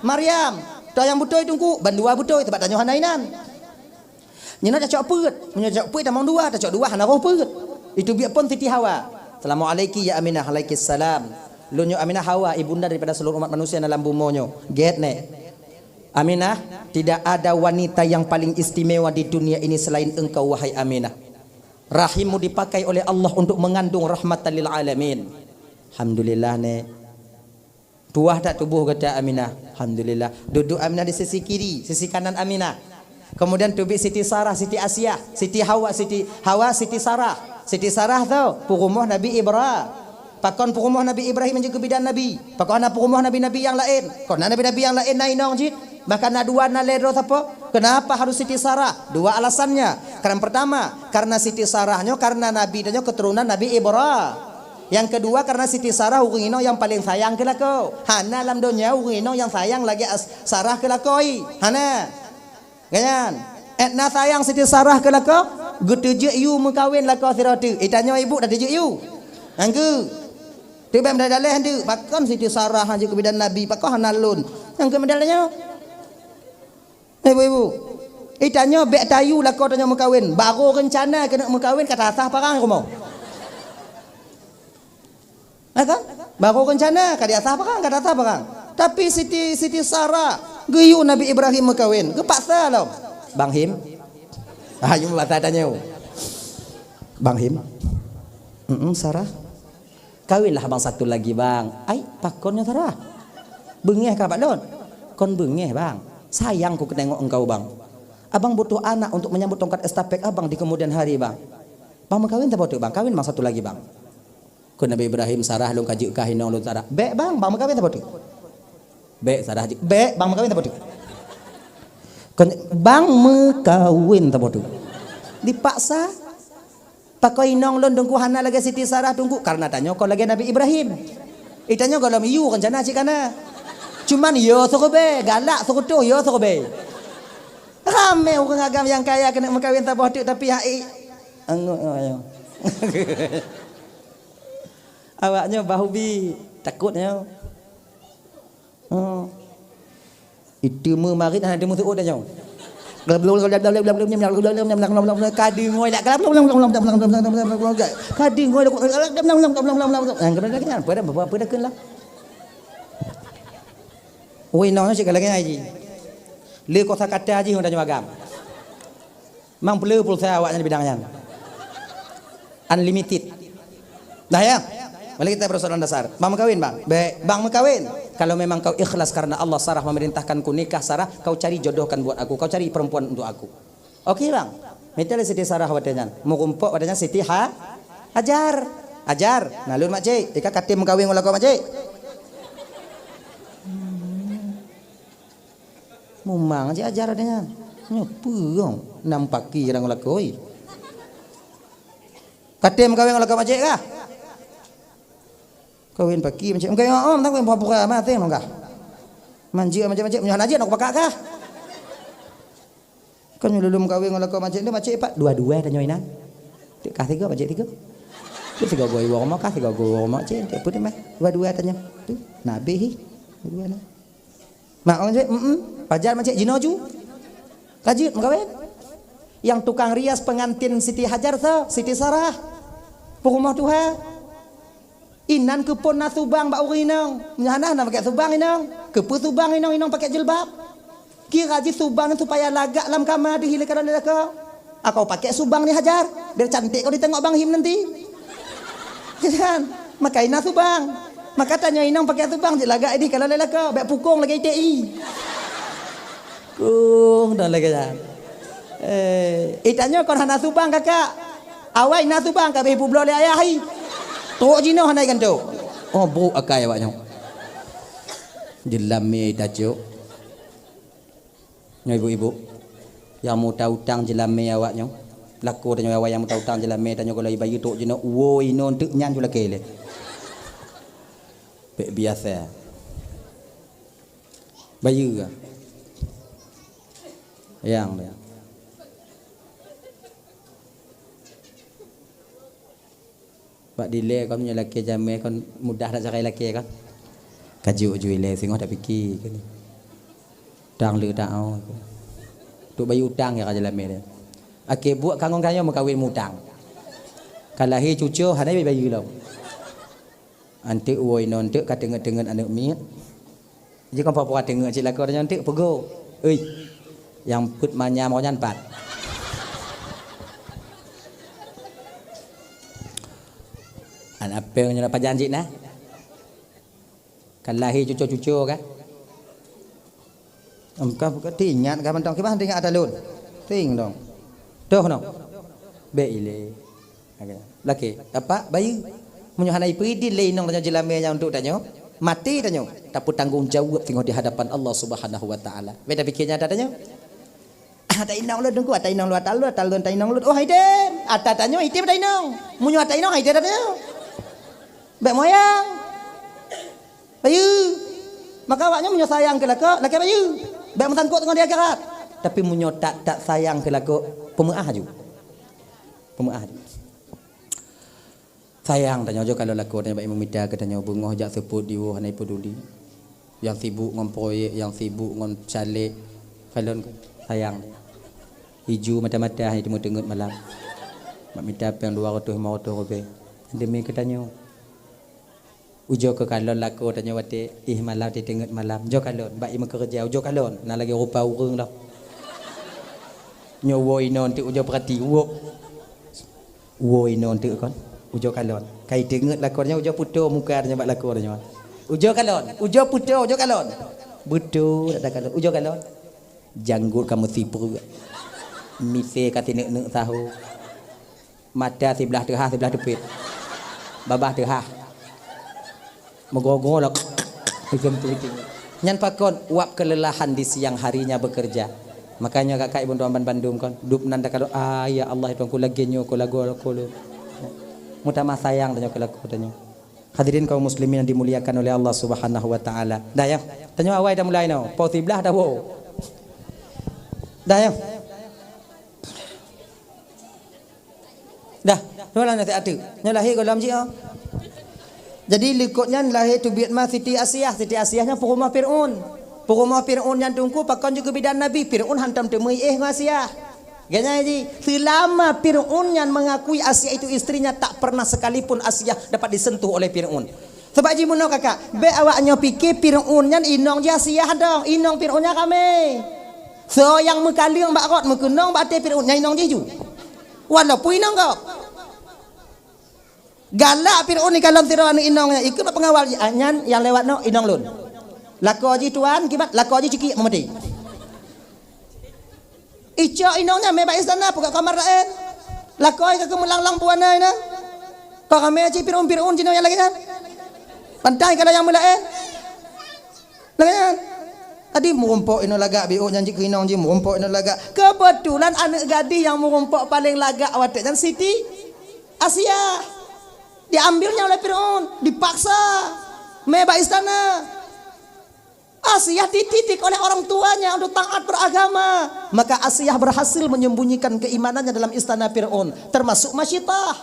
Maryam. Tahu yang betul itu ku, ban 2 betul tempat tanya hanainan. Nyana tak cok peut, menyajak peut among 2, tak cok 2 hana roh peut. Itu biar pun Siti Hawa. Assalamualaikum ya Aminah, alaikis salam. Lunyo Aminah Hawa, ibunda daripada seluruh umat manusia dalam bumonyo. Get ne. Aminah, tidak ada wanita yang paling istimewa di dunia ini selain engkau wahai Aminah. Rahimmu dipakai oleh Allah untuk mengandung rahmatan lil alamin. Alhamdulillah ne. Tuah tak tubuh kata Aminah. Alhamdulillah. Duduk Aminah di sisi kiri, sisi kanan Aminah. Kemudian tubik Siti Sarah, Siti Asiyah, Siti Hawa, Siti Sarah. Siti Sarah tahu purumuh Nabi Ibrahim. Pakon purumuh Nabi Ibrahim menjaga bidan Nabi. Pakon ana purumuh nabi-nabi yang lain. Kona nabi-nabi yang lain nainong jid. Bahkan na dua na ledro apa? Kenapa harus Siti Sarah? 2 alasannya. Karena pertama, karena Siti Sarahnya karena nabi danyo keturunan Nabi Ibrahim. Yang kedua karena Siti Sarah urungino yang paling sayang ke lako. Hana alam dunia urungino yang sayang lagi Sarah ke lakoi. Hana. Ganyan. Etna sayang Siti Sarah ke lako. Gutujuk you mengkawin lako siratu. Itanya ibu dah tujuk you. Angku. Tu bam dah daleh tu. Pakon Siti Sarah haji ke bidan Nabi, pakon hanalun. Yang kemedalnya. Ibu-ibu. Itanya bek tayu lako tanya mengkawin. Baru rencana kena mengkawin kata sah parang aku mau. Kan? Baru rencana kata sah parang. Tapi Siti Sarah geyu Nabi Ibrahim mengkawin. Kepaksa lah. Bang Him. Ayo bahasa tanya. Bang Him. Sarah. Kawinlah abang satu lagi bang. Ai pakonnya Sarah. Bengeh kah Pak Don? Kon bengeh bang. Sayang ku ketengok engkau bang. Abang butuh anak untuk menyambut tongkat estafet abang di kemudian hari bang. Bang mau kawin tak boleh bang. Kawin bang satu lagi bang. Ku Nabi Ibrahim Sarah lu kaji kahinong lu Sarah. Bek bang mau kawin tak boleh. Bek Sarah haji. Bek bang mau kawin tak boleh. Bang mekawin tak bodoh dipaksa pakai inong lon dengku hana lagi Siti Sarah tunggu karena tanya kau lagi Nabi Ibrahim itanya kalau miu rencana cik kana cuman yo sokobe galak sokoto yo sokobe rame orang agam yang kaya kena mekawin tak bodoh tapi hai ayo awaknya bahubi takutnya itu memarit ada musuh dah jauh. Kadi ngoi dak kadi ngoi apa dah kenlah. Oi nong cik lagi haji. Le kosa kata haji hendak nyagam. Mang perlu pulsa awaknya di bidangnya. Unlimited. Dah ya. Mari kita persoalan dasar. Bang mengkawin bang? Baik, bang mengkawin. Kalau memang kau ikhlas karena Allah Sarah memerintahkanku nikah Sarah, kau cari jodohkan buat aku. Kau cari perempuan untuk aku. Okey bang. Minta Siti Sarah wadanya. Mau kumpul wadanya Siti Hajar. Nalun mak cik. Ika katim mengkawin dengan kau mak cik. Mumang cik ajar wadanya. Nyopong. Nampak kira dengan kau. Katim mengkawin dengan kau mak cik kah? Kawin pagi macam engkau om tak kawin apa mati nongkah manji macam-macam nyohan aja nak pakak kah kan nyululum kawin ngolah kau macam ni macam apa dua-dua dah nyoinan kah 3 macam 3 tu 3 goi wong kah 3 goi wong macam tak putih mah dua-dua tanya tu nabi dua ni mak macam pajar macam jinoju kajit mengkawin yang tukang rias pengantin Siti Hajar tu Siti Sarah rumah Tuhan Inan kepon na subang ba urinong. Nyana na pakai subang inong. Kepu subang inong pakai jilbab. Kira ji subang supaya lagak lam kamar dihilangkan oleh kau. Aku pakai subang ni Hajar. Biar cantik kau ditengok Bang Him nanti. Kan? Makai na subang. Maka tanya inong pakai subang je lagak ini kalau lelak kau. Baik pukung lagi ITI. Dan lagi kan. Itanya kau hana subang kakak. Awai na subang kabeh ibu blole ayahi. Tok jino hanai kan tu. Oh bro akai awaknya. Jelam me tajuk. Nyo ibu-ibu, yang mau tahu utang jelame awaknya. Laku tanya awak yang mau tahu utang jelame tanya kalau bayi tok jeno wo ino untuk nyan jula kele. Be biasa. Bayi ke? Yang dia. Pak dile kan punya laki jame kan mudah nak cari laki kan. Kaju le singoh tak fikir kan. Tang le tak au. Tu bayi utang ya jame dia. Ake buat kangong kaya mau kawin mutang. Kalau lahir cucu hanai bayi lo. Antik woi nontek kat dengan anak miat. Jadi kan papa tengok cik lakor nontek pego. Oi. Yang put manya mau nyanpat. Apa yang nyala janji nah? Kan lahir cucu-cucu kan? Kau tingat kan mentong kita tingat ada lun. Ting dong. Tuh no. Beile. Laki apa bayi menyuhanai peridi lain nong tanya jelamnya untuk tanya mati tanya tapi tanggung jawab tengok di hadapan Allah Subhanahu wa taala. Beda pikirnya tanya. Ada inang lu dengku ada inang lu atal inang lu. Oh haiden. Ada tanya itu ada inang. Munyo ada inang haiden tanya. Bek moyang bayu maka awaknya munyo sayang ke laki bayu bek mentangkut dengan dia akhirat tapi munyo tak sayang ke laki pemeah ju sayang tanya jo kalau laki tanya baik memida ke tanya bungoh jak seput diwo hanai peduli yang sibuk ngon proyek yang sibuk ngon calik kalau sayang hiju mata-mata itu mau dengut malam mak minta yang 200 500 lebih demi ketanya ujo ke kalon laku tanya wate malam di tengah malam jo kalon baik kerja ujo kalon nak lagi rupa urang dah nyowo inon ti ujo perhati wo inon ti kon ujo kalon kai tengah lakonnya ujo puto muka tanya bak laku tanya ujo kalon ujo puto ujo kalon betul ada kalon ujo kalon janggut kamu tipu mise katine nek tahu mata sebelah tengah sebelah depit babah tengah megogo lah nyan pakon uap kelelahan di siang harinya bekerja makanya kakak ibu tuan Bandung kon dup nanda kalau ya Allah itu aku lagi nyo ko lagu aku mutama sayang tanya ko lagu tanya hadirin kaum muslimin yang dimuliakan oleh Allah Subhanahu wa taala dah ya tanya awai dah mulai no pau tiblah dah wo dah ya dah wala nanti atu nyalahi ko dalam ji jadi likutnya lahir tu Vietnam Siti Asiahnya perumah Fir'aun yang tunggu pakon juga bidan Nabi Fir'aun hantam temui Asiah ganya ji selama Fir'aun yang mengakui Asiah itu istrinya tak pernah sekalipun Asiah dapat disentuh oleh Fir'aun sebab ji muno kakak be awaknya pikir Fir'aun yang inong ji Asiah dong inong Fir'aunnya kami so yang mekaliang bakot mekenong bate Fir'aun yang inong ji ju walaupun inong kau galak Fir'aun ni kalau tiro anu inongnya ikut pengawal nyan yang lewat no inong lun laku aji tuan kibat laku aji ciki memati ijo inongnya meba istana buka kamar lain laku aji ke melanglang puana ina kau kami aji Fir'aun jino yang lagi kan pantai kalau yang melain lagi kan tadi murumpok ino lagak biu nyanyi ke inong ji murumpok ino lagak kebetulan anak gadis yang murumpok paling lagak awak dan Siti Asiah diambilnya oleh Fir'aun dipaksa meba istana Asiah dititik oleh orang tuanya untuk taat beragama maka Asiah berhasil menyembunyikan keimanannya dalam istana Fir'aun termasuk masyitah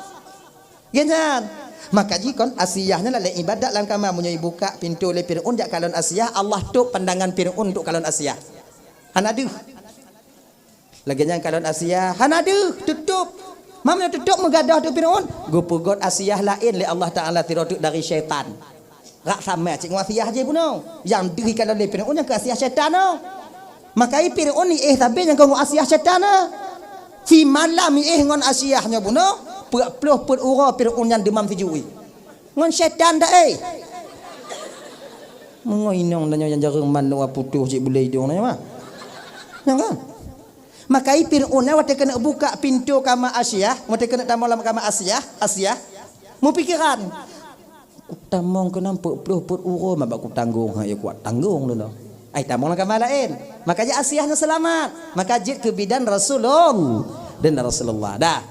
ganyan maka jikon Asiahnya lalai ibadat dalam kamar punya buka pintu oleh Fir'aun jak kalon Asiah Allah tu pandangan Fir'aun untuk kalon Asiah hanadu lagi yang kalon Asiah hanadu tutup Mamnya tutup mengadah tu Fir'aun. Gupugot Asiah lain le Allah Taala tirotuk dari syaitan. Rak sama cik Asiah je puno. Yang diri kalau le Fir'aun yang ke Asiah syaitan no. Maka Fir'aun ni tapi yang kau Asiah syaitan no. Si malam ni ngon Asiahnya puno. Puluh put ura Fir'aun yang demam tijui. Ngon syaitan dah Mengoinong nanya yang jarang man wa putuh cik boleh hidung nanya mah. Jangan. Maka Fir'aun waktu kena buka pintu kamar Asiah, waktu kena tamu dalam kamar Asiah, mu pikiran. Utamong kena 40 put uro mabak ku tanggung, ha ya kuat tanggung dulu. Ai tamu dalam kamar lain. Makanya Asiahnya selamat. Maka jid ke bidan Rasulullah dan Rasulullah. Dah.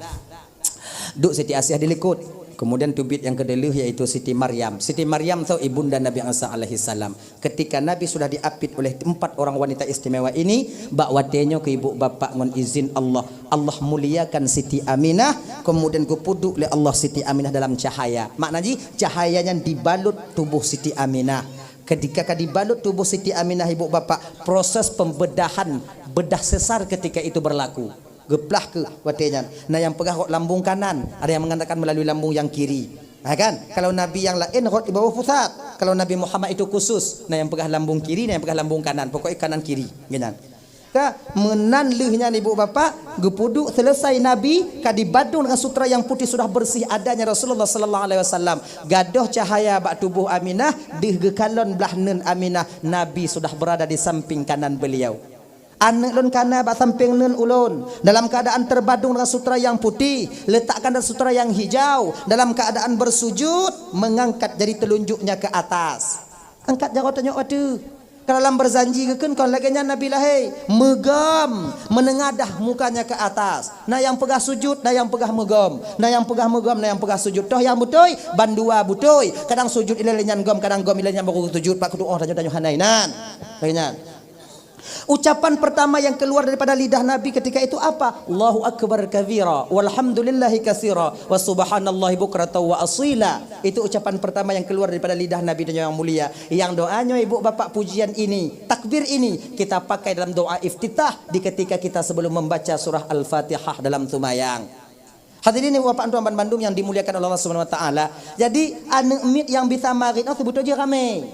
Duk Siti Asiah dilikut. Kemudian tubit yang kedua yaitu Siti Maryam. Siti Maryam tu ibunda Nabi Isa alaihi salam. Ketika Nabi sudah diapit oleh 4 orang wanita istimewa ini, bakwatenya ke ibu bapa ngon izin Allah. Allah muliakan Siti Aminah, kemudian kupuduk oleh Allah Siti Aminah dalam cahaya. Maknanya cahayanya dibalut tubuh Siti Aminah. Ketika dibalut tubuh Siti Aminah ibu bapa, proses pembedahan bedah sesar ketika itu berlaku. Geplah ke watenya. Nah yang pegang lambung kanan, ada yang mengatakan melalui lambung yang kiri. Nah, kan? Kalau Nabi yang lain rot di bawah pusat. Kalau Nabi Muhammad itu khusus. Nah yang pegang lambung kiri, nah yang pegang lambung kanan. Pokoknya kanan kiri. Ganyan. Ka menan lehnya ibu bapa, gepuduk selesai Nabi ka dibadung dengan sutra yang putih sudah bersih adanya Rasulullah sallallahu alaihi wasallam. Gadoh cahaya bak tubuh Aminah, di gekalon belah nun Aminah, Nabi sudah berada di samping kanan beliau. Anak lun kana bak samping nun ulun dalam keadaan terbadung dengan sutra yang putih, letakkan dalam sutra yang hijau, dalam keadaan bersujud, mengangkat jari telunjuknya ke atas. Angkat jari tanya waktu. Kalau dalam berzanji kan kalau lagi Nabi lahir megam menengadah mukanya ke atas. Nah yang pegah sujud, nah yang pegah megam, nah yang pegah megam, nah yang pegah sujud. Toh yang butoi bandua butoi. Kadang sujud ilelenyan gom, kadang gom ilelenyan baku sujud. Pak kudu oh tanya hanainan. Lainnya. Ucapan pertama yang keluar daripada lidah Nabi ketika itu apa? Allahu akbar kabira walhamdulillahi katsira wa subhanallahi bukratan wa asila. Itu ucapan pertama yang keluar daripada lidah Nabi yang mulia. Yang doanya ibu bapak pujian ini, takbir ini kita pakai dalam doa iftitah di ketika kita sebelum membaca surah Al-Fatihah dalam sembahyang. Hadirin ibu bapak tuan Bandung yang dimuliakan oleh Allah Subhanahu wa taala. Jadi anak mit yang bisa marid oh sebut aja ramai.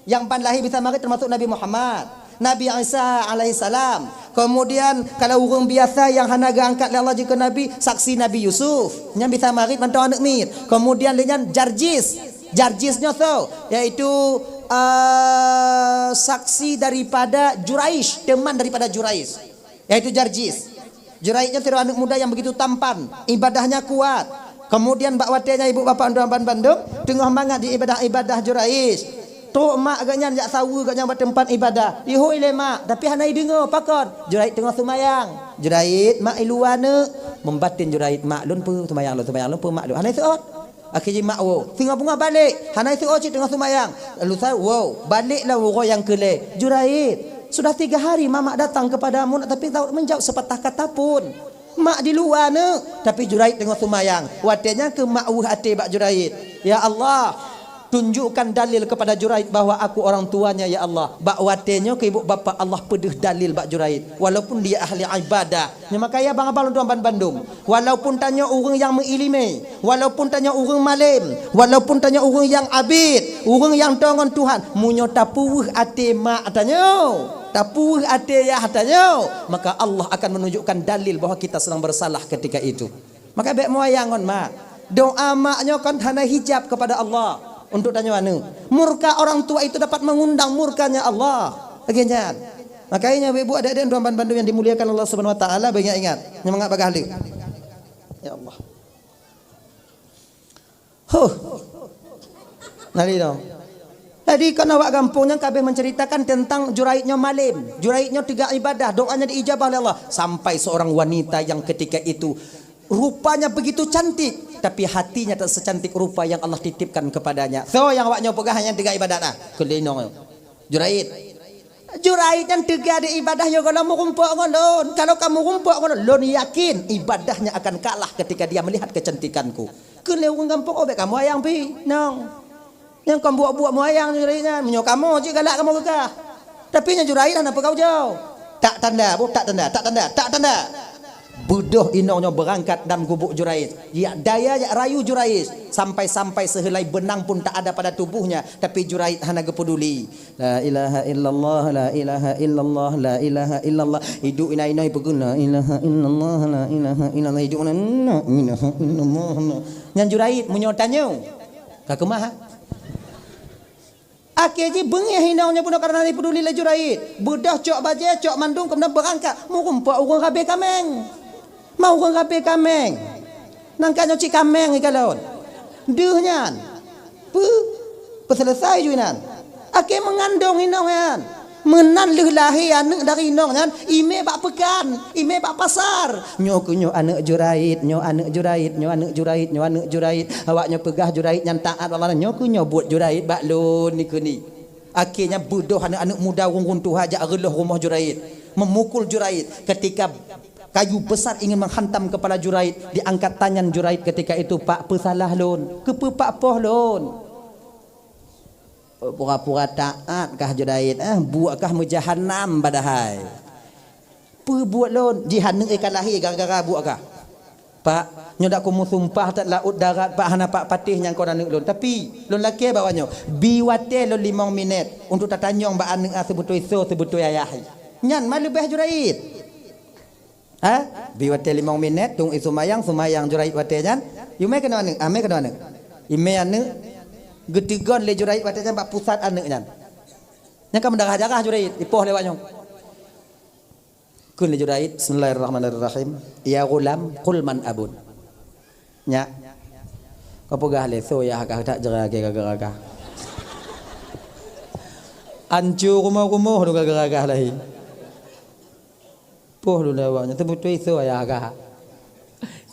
Yang pan lahir bisa marid termasuk Nabi Muhammad, Nabi Isa alaihissalam. Kemudian kalau orang biasa yang hanaga angkat oleh Allah juga Nabi, saksi Nabi Yusuf yang bisa marid mantau anak mir. Kemudian dengan Jarjisnya tu yaitu saksi daripada Juraish, teman daripada Juraish, yaitu Jarjis. Juraishnya itu anak muda yang begitu tampan, ibadahnya kuat. Kemudian bakwatenya ibu bapa Anduan Bandung tengah mangat di ibadah Juraish. Tok mak agaknya jak sawu agaknya buat tempat ibadah. Ihoi le mak, tapi hanai dengar pakon. Jurait tengah semayang. Jurait mak iluana membatin jurait mak lun pu semayang lun pu mak lun. Hanai seot. Akhirnya mak wo. Singa bunga balik. Hanai seot cik tengah semayang. Lalu saya wow, baliklah wo yang kele. Jurait, sudah 3 hari mamak datang kepadamu tapi tak menjawab sepatah kata pun. Mak di luar ne, tapi jurait tengah semayang. Watenya ke mak hati bak jurait. Ya Allah, tunjukkan dalil kepada Juraid bahwa aku orang tuanya ya Allah. Bak watenya ke ibu bapa Allah pedih dalil bak Juraid. Walaupun dia ahli ibadah. Makanya bang abang tuan Bandung. Walaupun tanya orang yang mengilimi, walaupun tanya orang malim, walaupun tanya orang yang abid, orang yang tongon Tuhan, munyo tapuh ate mak tanya. Tapuh ate ya tanya. Maka Allah akan menunjukkan dalil bahwa kita sedang bersalah ketika itu. Maka baik moyangon mak. Doa maknya kan hana hijab kepada Allah. Untuk tanya mana? Murka orang tua itu dapat mengundang murkanya Allah. Bagian. Makanya ibu ada tuan Bandung yang dimuliakan Allah Subhanahu wa taala banyak ingat. Yang mengak bagahli. Ya Allah. Nali dong. Jadi kan awak kampungnya kabeh menceritakan tentang Juraidnya malim. Juraidnya 3 ibadah, doanya diijabah oleh Allah. Sampai seorang wanita yang ketika itu rupanya begitu cantik, tapi hatinya tak secantik rupa yang Allah titipkan kepadanya. So yang awaknya pegang hanya 3 ibadah nah. Kelinong. Juraid yang 3 di ibadah yo kalau mau rumpuk ngolon. Kalau kamu rumpuk ngolon, lon yakin ibadahnya akan kalah ketika dia melihat kecantikanku. Kele orang kampung obek kamu ayang pi. Nong. Yang kamu buat-buat moyang juraidnya, menyo kamu je galak kamu begah. Tapi nya juraid apa kau jauh? Tak tanda, tak tanda. Budoh inongnya berangkat dan gubuk Juraid. Ya daya ya rayu Juraid sampai sehelai benang pun tak ada pada tubuhnya, tapi Juraid hana peduli. La ilaha illallah, la ilaha illallah, la ilaha illallah. Hidup inai berguna. Ilaha illallah, la ilaha illallah. Hidup la ilaha illallah. Yang Juraid menyotanya. Kakemah. Akhirnya bengih hinaunya pun karena peduli la Juraid. Budah cok baje, cok mandung kemudian berangkat. Mau rumpuk orang kabeh kameng. Mau orang kabeh kameng. Nangkanya cik kameng ikalon. Deuhnyan. Selesai juinan. Akhirnya mengandung hinauan. Menan leh lahir anak dari nong kan. Ime bak pekan, ime bak pasar. Nyo kunyo anak jurait, nyo anak jurait, nyo anak jurait, nyo anak jurait. Awaknya pegah jurait yang taat Allah. Nyo kunyo buat jurait bak lon ni kuni. Akhirnya bodoh anak-anak muda runtuh aja relah rumah jurait. Memukul jurait ketika kayu besar ingin menghantam kepala jurait, diangkat tangan jurait ketika itu, pak pesalah lon. Kepe pak poh lon. Pura-pura taat kah jurait, buatkah mujahanam badahai. Buat lon jihaneng ikan lahir gara-gara buatkah. Pak, nyodak kumu sumpah tak laut darat pak hana pak patih yang kau nanuk lon. Tapi lon laki bawanya biwate lon 5 minit untuk tatanyong ba aneng sebetul iso sebetul ayah. Nyan mal lebih jurait. Biwate 5 minit tung isu sumayang jurait wate nyan. Yume kena aneng, ame kena aneng. Ime aneng getigon le jurait wate nyan pak pusat aneng nyan. Nyan ka mendarah-darah jurait ipoh lewat nyong. Kun le jurait bismillahirrahmanirrahim. Ya gulam qul man abun. Nya. Kau pegah le so ya kah tak jeraga. Ancur rumah-rumah tu gagah lahi. Poh lu lewatnya tebutu iso ya kah.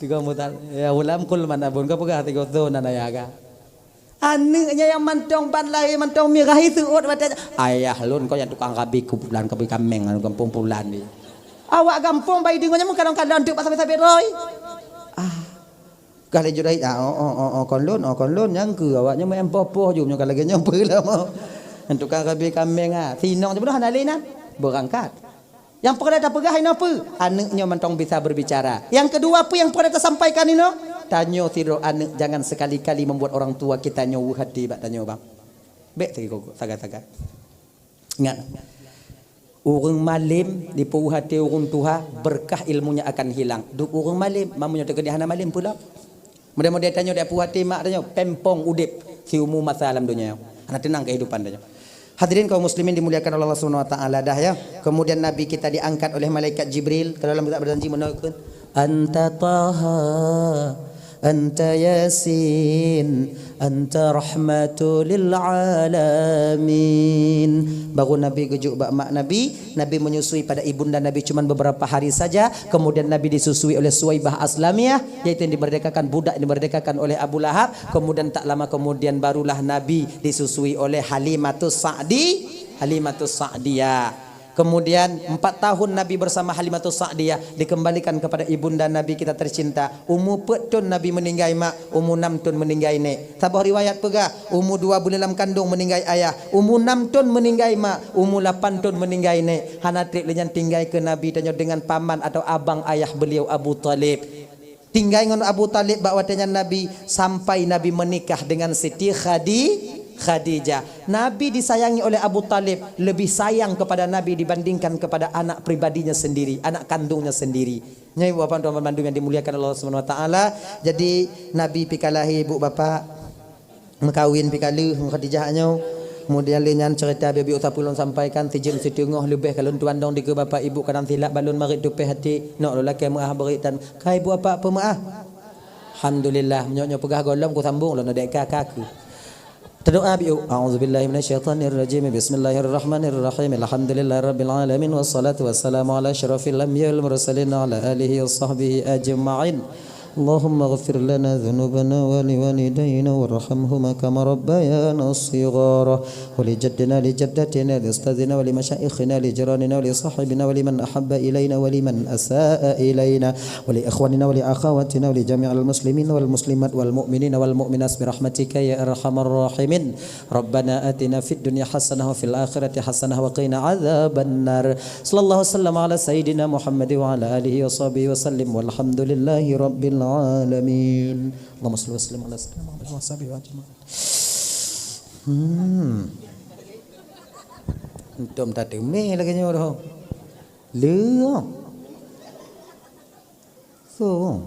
Tiga mutan ya gulam qul man abun. Kau pegah tiga so nana ya kah. Anaknya yang mantong ban lahi mantong mirah itu ayah lun kau yang tukang kabi kubulan kabi kameng kampung pulan ni. Awak gampang bayi dengannya kadang-kadang untuk pasal-pasal roy. Kali jurait kon lun yang ke awaknya main popoh jumnya kalau lagi nyampe lah mau. Untuk kabi kameng sinong je hana lain berangkat. Yang pernah pegah ini apa? Anaknya mentong bisa berbicara. Yang kedua apa yang pernah tersampaikan ini? Tanyo siro anak jangan sekali-kali membuat orang tua kita nyowu hati bak tanyo bang. Bek segi kok saga-saga. Ingat. Urang malim di puuh hati urang tua berkah ilmunya akan hilang. Duk urang malim mamunya teu hana malim pula. Mudah-mudahan tanyo dak puuh hati mak tanyo pempong udip si umum masa alam dunia. Ana tenang kehidupan tanyo. Hadirin kaum muslimin dimuliakan oleh Allah Subhanahu wa taala dah ya. Kemudian nabi kita diangkat oleh malaikat Jibril ke dalam kitab berjanji menaikkan anta taha anta yasin anta rahmatul lil alamin. Baru nabi gejuk bak mak nabi menyusui pada ibunda nabi cuma beberapa hari saja, kemudian nabi disusui oleh Suwaibah Aslamiyah yaitu yang dimerdekakan budak yang dimerdekakan oleh Abu Lahab, kemudian tak lama kemudian barulah nabi disusui oleh Halimatus Sa'diyah. Kemudian 4 tahun Nabi bersama Halimatus Sa'diyah dikembalikan kepada ibunda Nabi kita tercinta. Umur petun Nabi meninggal mak, umur 6 tahun meninggal nek. Tabah riwayat pegah, umur 2 bulan dalam kandung meninggal ayah, umur 6 tahun meninggal mak, umur 8 tahun meninggal nek. Hana trik lenyan tinggal ke Nabi tanya dengan paman atau abang ayah beliau Abu Talib. Tinggal dengan Abu Talib bawa tanya Nabi sampai Nabi menikah dengan Siti Khadijah. Nabi disayangi oleh Abu Talib, lebih sayang kepada Nabi dibandingkan kepada anak pribadinya sendiri, anak kandungnya sendiri. Nyai bapak tuan bandung yang dimuliakan Allah Subhanahu wa taala. Jadi Nabi pikalahi ibu bapa mekawin pikalu Khadijahnya. Kemudian lenyan cerita bibi utapulun sampaikan tijem setengah lebih kalau tuan dong di ke bapa ibu kadang silap balun marit tupe hati nak lelaki maah beritan kai ibu apa maah. Alhamdulillah nyok pegah golong ku sambung lo dek kakakku. Terdoa biu a'udzubillahi minasyaitonir rajim bismillahirrahmanirrahim alhamdulillahirabbil alamin wassalatu wassalamu ala asyrafil anbiya'il mursalin ala alihi washabbihi ajma'in. اللهم اغفر لنا ذنوبنا ولوالدينا وارحمهما كما ربيانا صغارا ولجدنا لجدتنا لاستاذنا ولمشايخنا لجيراننا ولصاحبنا ولمن احب الينا ولمن اساء الينا ولاخواننا ولاخواتنا ولجميع المسلمين والمسلمات والمؤمنين والمؤمنات برحمتك يا ارحم الراحمين. ربنا آتنا في الدنيا حسنه وفي الاخره حسنه وقنا عذاب النار. صلى الله وسلم على سيدنا محمد وعلى اله وصحبه وسلم والحمد لله رب العالمين. اللهم صل وسلم على سيدنا محمد وصحبه وسلم. Entum tak temeh lagi nyo dah. Leh. So.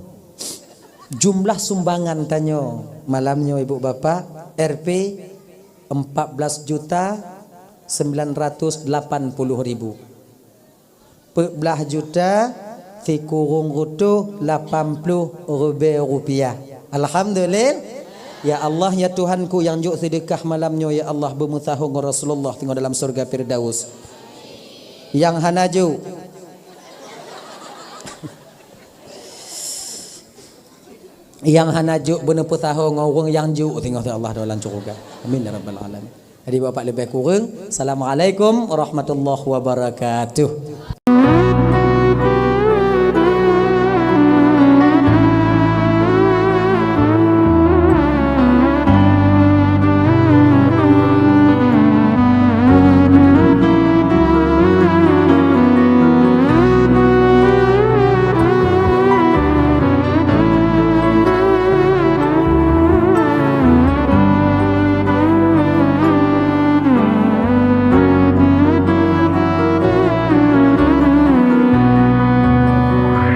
Jumlah sumbangan tanyo malamnya ibu bapa RP 14 juta 980 ribu. 14 juta Tikurung rutuh 80 rupiah. Alhamdulillah. Ya Allah ya Tuhanku yang juk sedekah malamnya ya Allah bermutahung Rasulullah tengok dalam surga Firdaus. Yang hanaju. Yang hanaju bener putaho ngorong yang ju tengok Allah dalam surga. Amin ya rabbal alamin. Jadi bapak lebih kurang. Assalamualaikum warahmatullahi wabarakatuh.